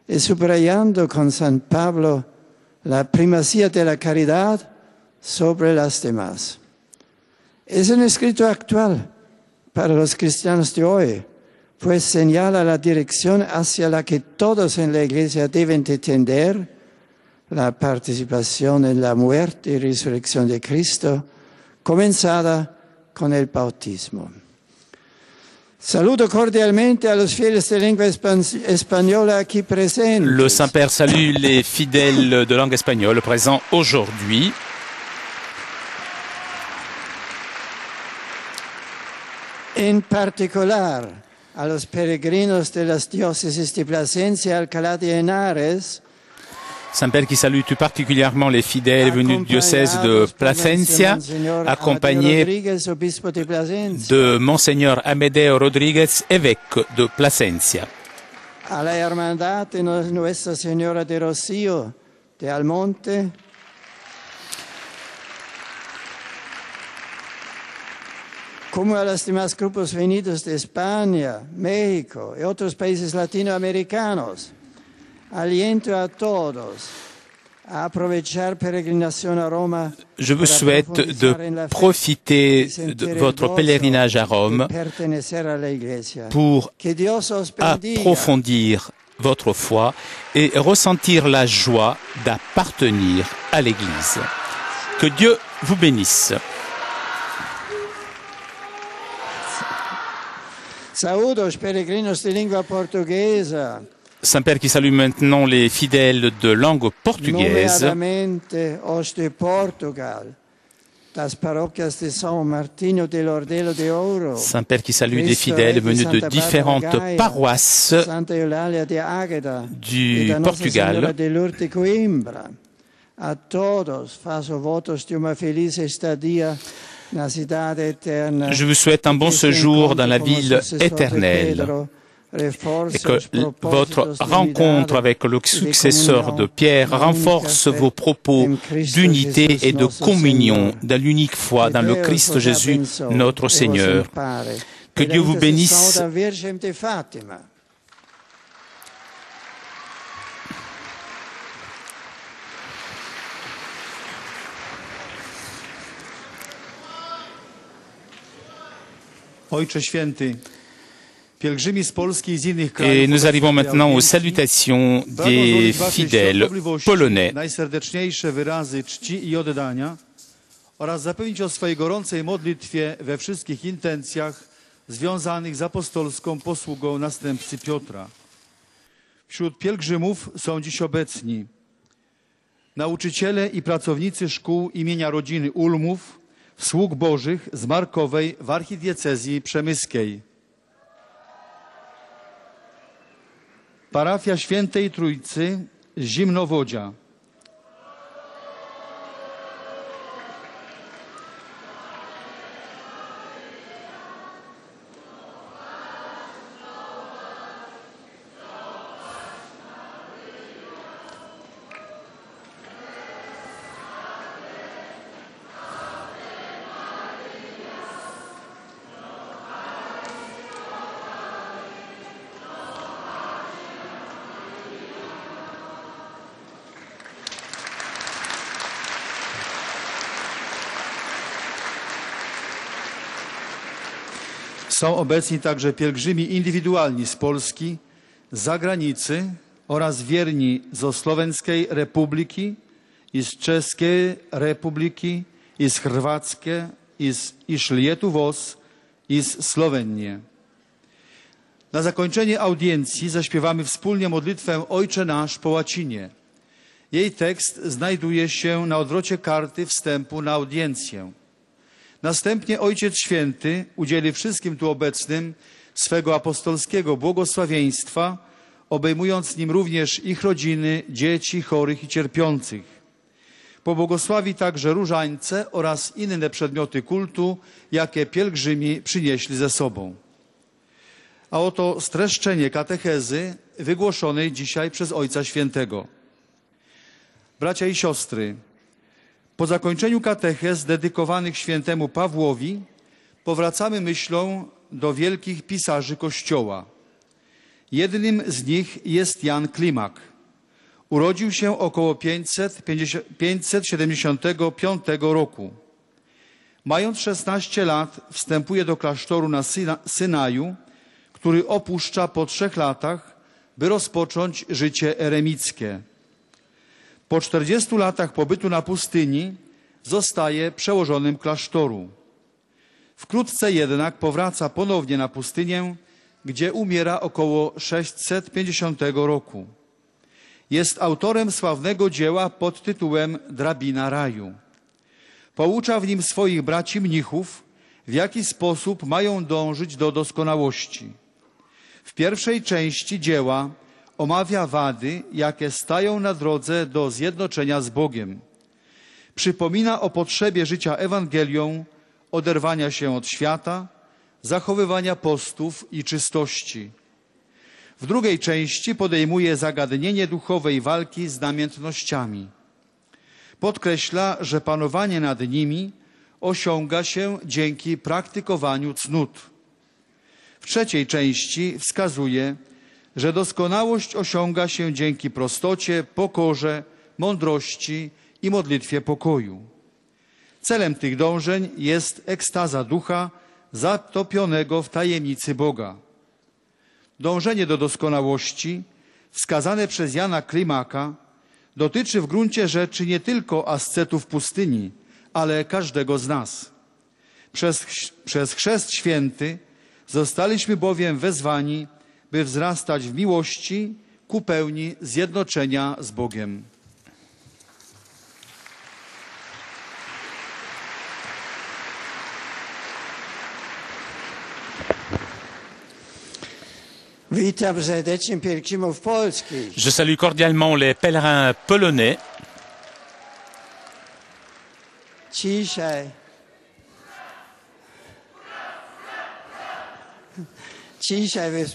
y subrayando con San Pablo la primacía de la caridad sobre las demás. Es un escrito actual para los cristianos de hoy, pues señala la dirección hacia la que todos en la Iglesia deben de tender, la participación en la muerte y resurrección de Cristo, comenzada con el bautismo. Saludo cordialmente a los fieles de lengua española aquí presentes. Le Saint-Père salue les fidèles de langue espagnole présents aujourd'hui. En particular a los peregrinos de las diócesis de Plasencia y Alcalá de Henares, Saint-Père qui salue tout particulièrement les fidèles venus du diocèse de Plasencia, accompagnés de Monseigneur Amedeo Rodriguez, évêque de Plasencia. a la Hermandad de Nuestra Señora de Rocío de Almonte, como a los demás grupos venidos de España, México y otros países latinoamericanos. Aliento a todos a aprovechar peregrinación a Roma. Je vous souhaite de profiter de votre pèlerinage à Rome pour approfondir votre foi et ressentir la joie d'appartenir à l'Église. Que Dieu vous bénisse. Saludos peregrinos de lingua portuguesa. Saint-Père qui salue maintenant les fidèles de langue portugaise. Nomeadamente os de Portugal, das paróquias de São Martinho del Ordelo de Ouro, Saint-Père qui salue des fidèles venus de différentes paroisses Santa Eulalia de Águeda, du e da Nossa Senhora Portugal. de Lourdes de Coimbra. A todos faço votos de uma feliz estadia na cidade eterna. Je vous souhaite un bon séjour dans la ville éternelle et que votre rencontre avec le successeur de Pierre renforce vos propos d'unité et de communion dans l'unique foi dans le Christ Jésus, notre Seigneur. Que Dieu vous bénisse. Ojcze Święty, pielgrzymi z Polski i z innych Et krajów nous arrivons maintenant aux salutations des fidèles polonais. Najserdeczniejsze wyrazy czci i oddania oraz zapewnić o swojej gorącej modlitwie we wszystkich intencjach związanych z apostolską posługą następcy Piotra. Wśród pielgrzymów są dziś obecni nauczyciele i pracownicy szkół imienia rodziny Ulmów, sług Bożych z Markowej w archidiecezji przemyskiej. Parafia Świętej Trójcy z Zimnowodzia. Są obecni także pielgrzymi indywidualni z Polski, z zagranicy oraz wierni z Słoweńskiej Republiki, i z Czeskiej Republiki, i z Chorwackiej, i z Lietuvos, i z Słowenii. Na zakończenie audiencji zaśpiewamy wspólnie modlitwę Ojcze Nasz po łacinie. Jej tekst znajduje się na odwrocie karty wstępu na audiencję. Następnie Ojciec Święty udzieli wszystkim tu obecnym swego apostolskiego błogosławieństwa, obejmując nim również ich rodziny, dzieci, chorych i cierpiących. Pobłogosławi także różańce oraz inne przedmioty kultu, jakie pielgrzymi przynieśli ze sobą. A oto streszczenie katechezy wygłoszonej dzisiaj przez Ojca Świętego. Bracia i siostry, po zakończeniu katechez dedykowanych świętemu Pawłowi powracamy myślą do wielkich pisarzy Kościoła. Jednym z nich jest Jan Klimak. Urodził się około 575 roku. Mając 16 lat wstępuje do klasztoru na Synaju, który opuszcza po 3 latach, by rozpocząć życie eremickie. Po 40 latach pobytu na pustyni zostaje przełożonym klasztoru. Wkrótce jednak powraca ponownie na pustynię, gdzie umiera około 650 roku. Jest autorem sławnego dzieła pod tytułem Drabina raju. Poucza w nim swoich braci mnichów, w jaki sposób mają dążyć do doskonałości. W pierwszej części dzieła omawia wady, jakie stają na drodze do zjednoczenia z Bogiem. Przypomina o potrzebie życia Ewangelią, oderwania się od świata, zachowywania postów i czystości. W drugiej części podejmuje zagadnienie duchowej walki z namiętnościami. Podkreśla, że panowanie nad nimi osiąga się dzięki praktykowaniu cnót. W trzeciej części wskazuje, że doskonałość osiąga się dzięki prostocie, pokorze, mądrości i modlitwie pokoju. Celem tych dążeń jest ekstaza ducha zatopionego w tajemnicy Boga. Dążenie do doskonałości, wskazane przez Jana Klimaka, dotyczy w gruncie rzeczy nie tylko ascetów pustyni, ale każdego z nas. Przez chrzest święty zostaliśmy bowiem wezwani, by wzrastać w miłości ku pełni zjednoczenia z Bogiem. Witam serdecznie pielgrzymów polskich. Je salue cordialement les pèlerins polonais. Dzisiaj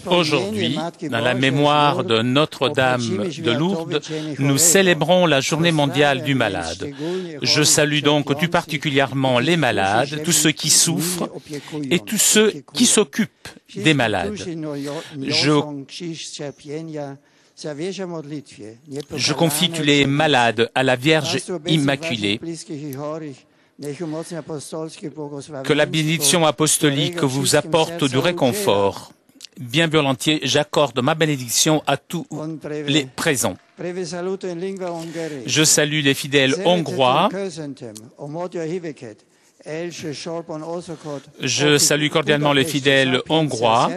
Aujourd'hui, dans la mémoire de Notre-Dame de Lourdes, nous célébrons la journée mondiale du malade. Je salue donc tout particulièrement les malades, tous ceux qui souffrent et tous ceux qui s'occupent des malades. Je confie tous les malades à la Vierge Immaculée. Que la bénédiction apostolique vous apporte du réconfort. Bien volontiers, j'accorde ma bénédiction à tous les présents. Je salue les fidèles hongrois. Je salue cordialement les fidèles hongrois,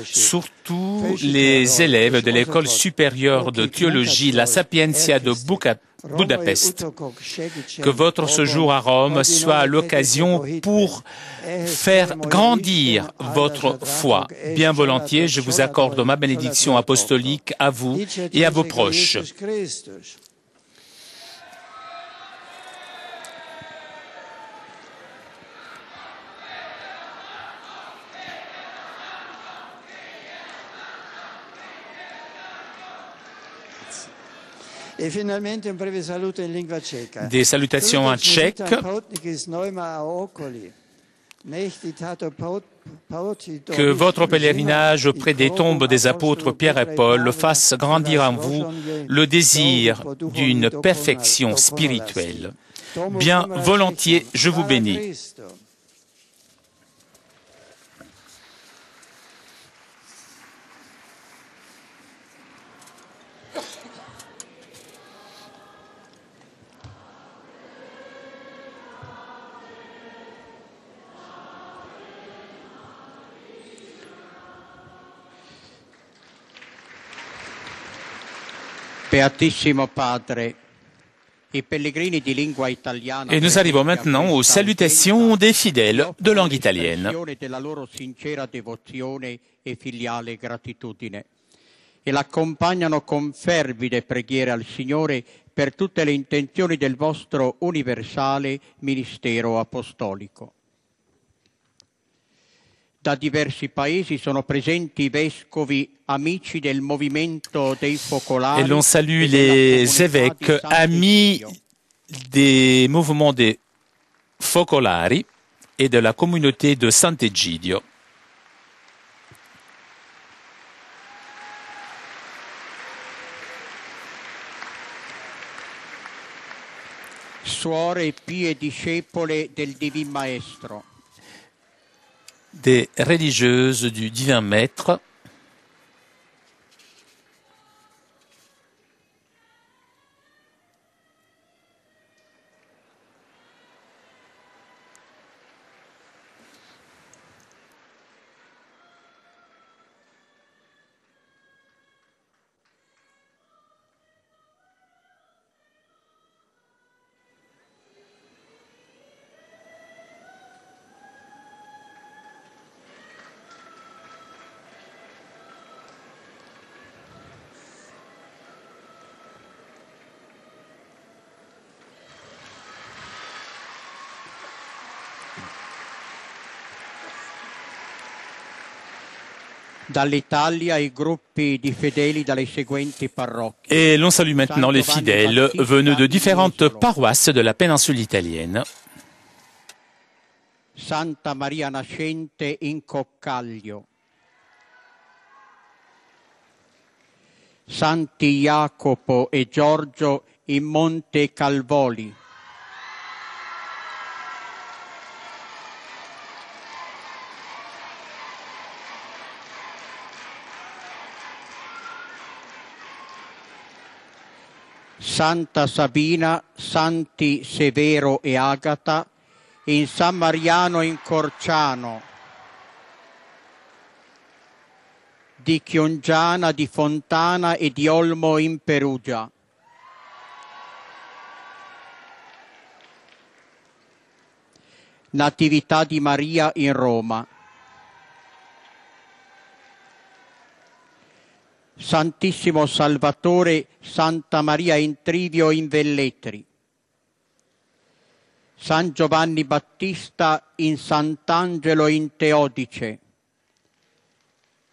surtout les élèves de l'école supérieure de théologie La Sapientia de Budapest. Que votre séjour à Rome soit l'occasion pour faire grandir votre foi. Bien volontiers, je vous accorde ma bénédiction apostolique à vous et à vos proches. Des salutations en tchèque. Que votre pèlerinage auprès des tombes des apôtres Pierre et Paul fasse grandir en vous le désir d'une perfection spirituelle. Bien volontiers, je vous bénis. Beatissimo Padre, et nous arrivons maintenant aux salutations des fidèles de langue italienne. E l'accompagnano con fervide preghiere al Signore per tutte le intenzioni del vostro universale ministero apostolico. Da diversi paesi sono presenti i vescovi amici del movimento dei focolari. Et l'on salue les évêques amis des mouvements des focolari et de la communauté de Sant'Egidio. Suore pie discepole del Divin Maestro. Des religieuses du Divin Maître. Dall'Italia i gruppi di fedeli dalle seguenti parrocchie. Et l'on salue maintenant les fidèles venus de différentes paroisses de la péninsule italienne. Santa Maria Nascente in Coccaglio. Santi Jacopo e Giorgio in Monte Calvoli. Santa Sabina, Santi Severo e Agata in San Mariano in Corciano, di Chiongiana, di Fontana e di Olmo in Perugia. Natività di Maria in Roma. Santissimo Salvatore, Santa Maria in Trivio in Velletri. San Giovanni Battista in Sant'Angelo in Teodice.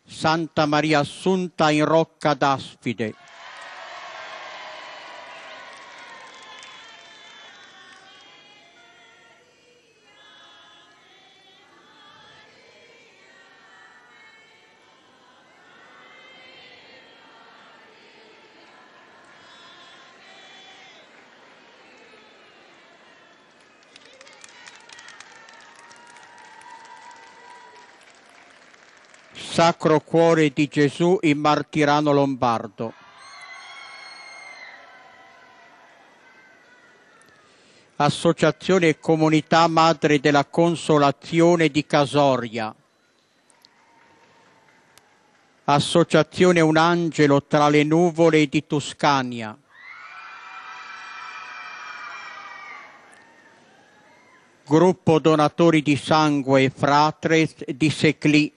Santa Maria Assunta in Rocca d'Aspide. Sacro Cuore di Gesù in Martirano Lombardo. Associazione e Comunità Madre della Consolazione di Casoria. Associazione Un Angelo tra le Nuvole di Tuscania. Gruppo Donatori di Sangue Fratres di Seclì.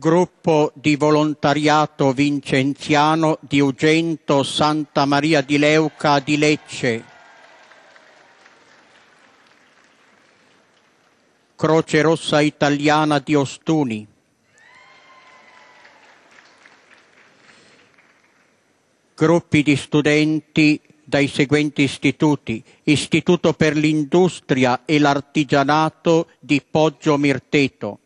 Gruppo di volontariato vincenziano di Ugento Santa Maria di Leuca di Lecce. Croce Rossa Italiana di Ostuni. Gruppi di studenti dai seguenti istituti: Istituto per l'Industria e l'Artigianato di Poggio Mirteto,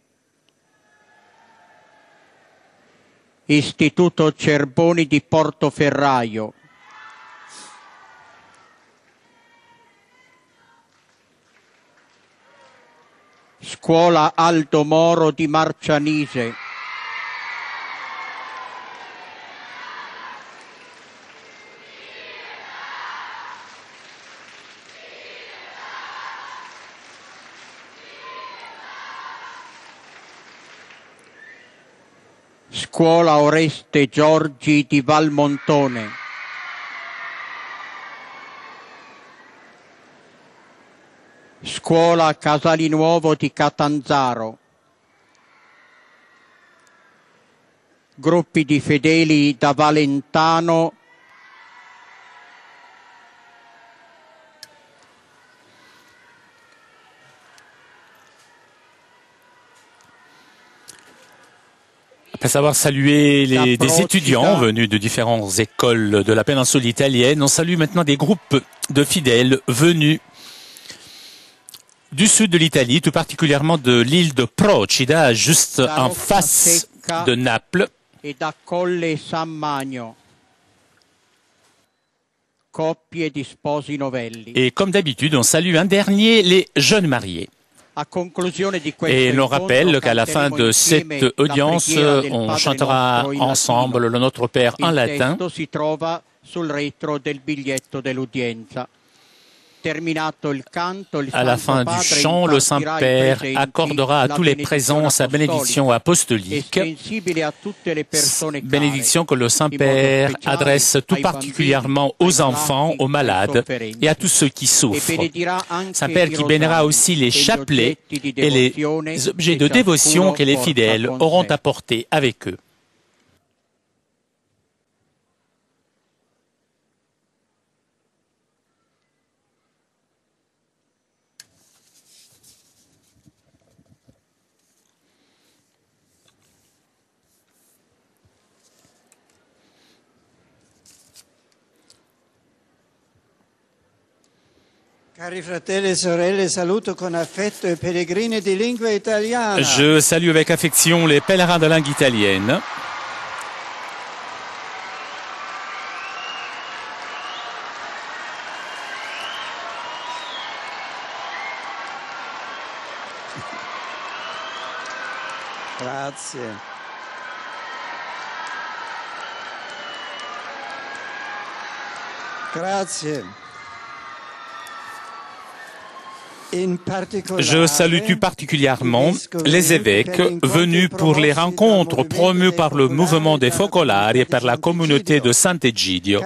Istituto Cerboni di Portoferraio, Scuola Aldo Moro di Marcianise, Scuola Oreste Giorgi di Valmontone, Scuola Casalinuovo di Catanzaro, gruppi di fedeli da Valentano, Après avoir salué des étudiants venus de différentes écoles de la péninsule italienne, on salue maintenant des groupes de fidèles venus du sud de l'Italie, tout particulièrement de l'île de Procida, juste en face de Naples. Et da Colle San Magno. Coppie di sposi novelli. Et comme d'habitude, on salue un dernier, les jeunes mariés. Et l'on rappelle qu'à la fin de cette audience, on chantera ensemble le Notre Père en latin. À la fin du chant, le Saint-Père accordera à tous les présents sa bénédiction apostolique, bénédiction que le Saint-Père adresse tout particulièrement aux enfants, aux malades et à tous ceux qui souffrent. Saint-Père qui bénira aussi les chapelets et les objets de dévotion que les fidèles auront apportés avec eux. Cari fratelli e sorelle, saluto con affetto i pellegrini di lingua italiana. Je salue avec affection les pèlerins de langue italienne. Grazie. Grazie. Je salue tout particulièrement les évêques venus pour les rencontres promues par le mouvement des Focolari et par la communauté de Sant'Egidio.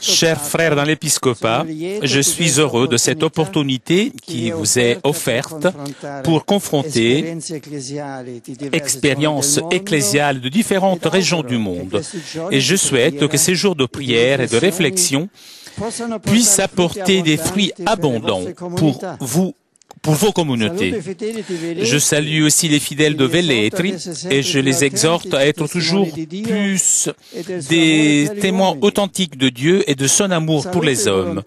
Chers frères dans l'épiscopat, je suis heureux de cette opportunité qui vous est offerte pour confronter expériences ecclésiales de différentes régions du monde. Et je souhaite que ces jours de prière et de réflexion puissent apporter des fruits abondants pour vos communautés. Je salue aussi les fidèles de Velletri et je les exhorte à être toujours plus des témoins authentiques de Dieu et de son amour pour les hommes.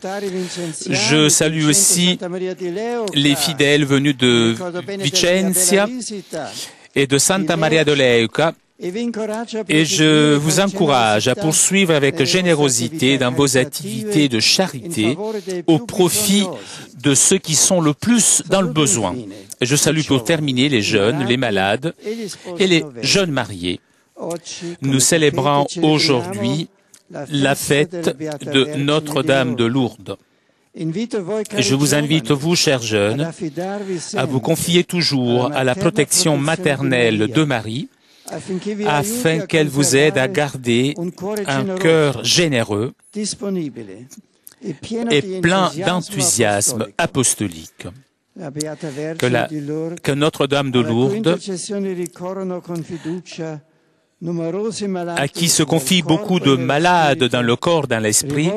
Je salue aussi les fidèles venus de Vicenza et de Santa Maria de Leuca. Et je vous encourage à poursuivre avec générosité dans vos activités de charité au profit de ceux qui sont le plus dans le besoin. Et je salue pour terminer les jeunes, les malades et les jeunes mariés. Nous célébrons aujourd'hui la fête de Notre-Dame de Lourdes. Je vous invite, vous, chers jeunes, à vous confier toujours à la protection maternelle de Marie, afin qu'elle vous aide à garder un cœur généreux et plein d'enthousiasme apostolique. Que Notre-Dame de Lourdes, à qui se confient beaucoup de malades dans le corps, dans l'esprit,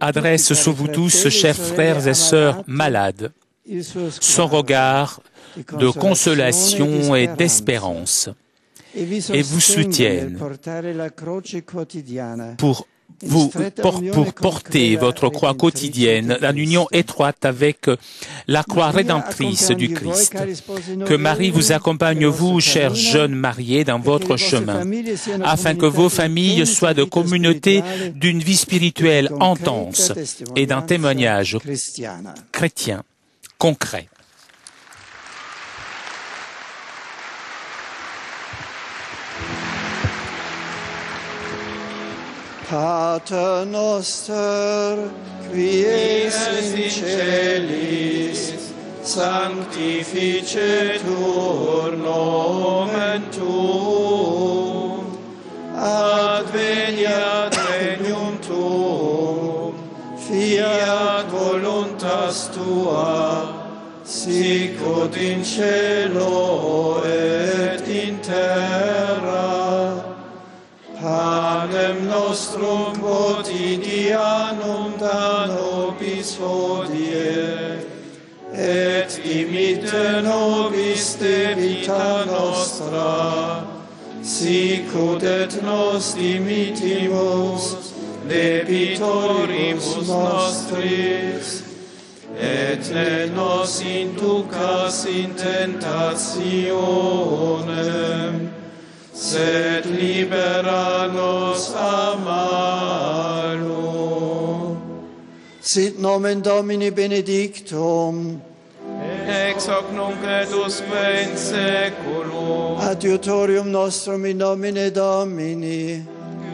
adresse sur vous tous, chers frères et sœurs malades, son regard de consolation et d'espérance, et vous soutiennent pour porter votre croix quotidienne en union étroite avec la croix rédemptrice du Christ. Que Marie vous accompagne, vous, chers jeunes mariés, dans votre chemin, afin que vos familles soient de communautés d'une vie spirituelle intense et d'un témoignage chrétien concret. Pater noster, qui es in celis, sanctificetur nomen tuum, adveniat regnum tuum, fiat voluntas tua, sicut in cielo et in terra. Panem nostrum quotidianum da nobis hodie, et dimitte nobis debita nostra, sicut et nos dimittimus debitoribus nostris, et ne nos inducas in tentationem, sed libera nos a malo. Sit nomen Domini benedictum, ex hoc nunc et usque in saeculum. Adiutorium nostrum in nomine Domini,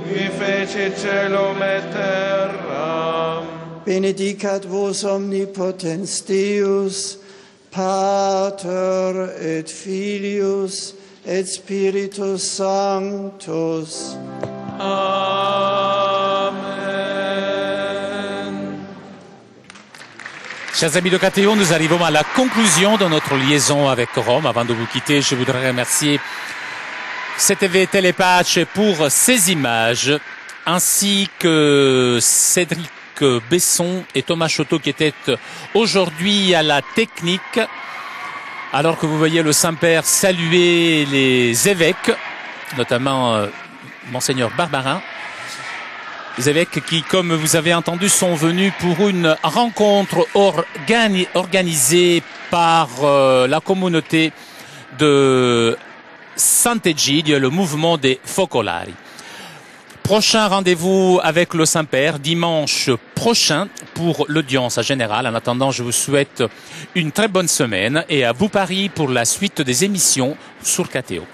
qui fecit celum et terram. benedicat vos omnipotens Deus, Pater et Filius et Spiritus Sanctus. Amen. Chers amis de KTO, nous arrivons à la conclusion de notre liaison avec Rome. Avant de vous quitter, je voudrais remercier CTV Telepace pour ces images, ainsi que Cédric Besson et Thomas Choteau qui étaient aujourd'hui à la technique, alors que vous voyez le Saint-Père saluer les évêques, notamment Monseigneur Barbarin. Les évêques qui, comme vous avez entendu, sont venus pour une rencontre organisée par la communauté de Sant'Egidio, le mouvement des Focolari. Prochain rendez-vous avec le Saint-Père dimanche prochain pour l'audience générale. En attendant, je vous souhaite une très bonne semaine et à vous Paris pour la suite des émissions sur KTO.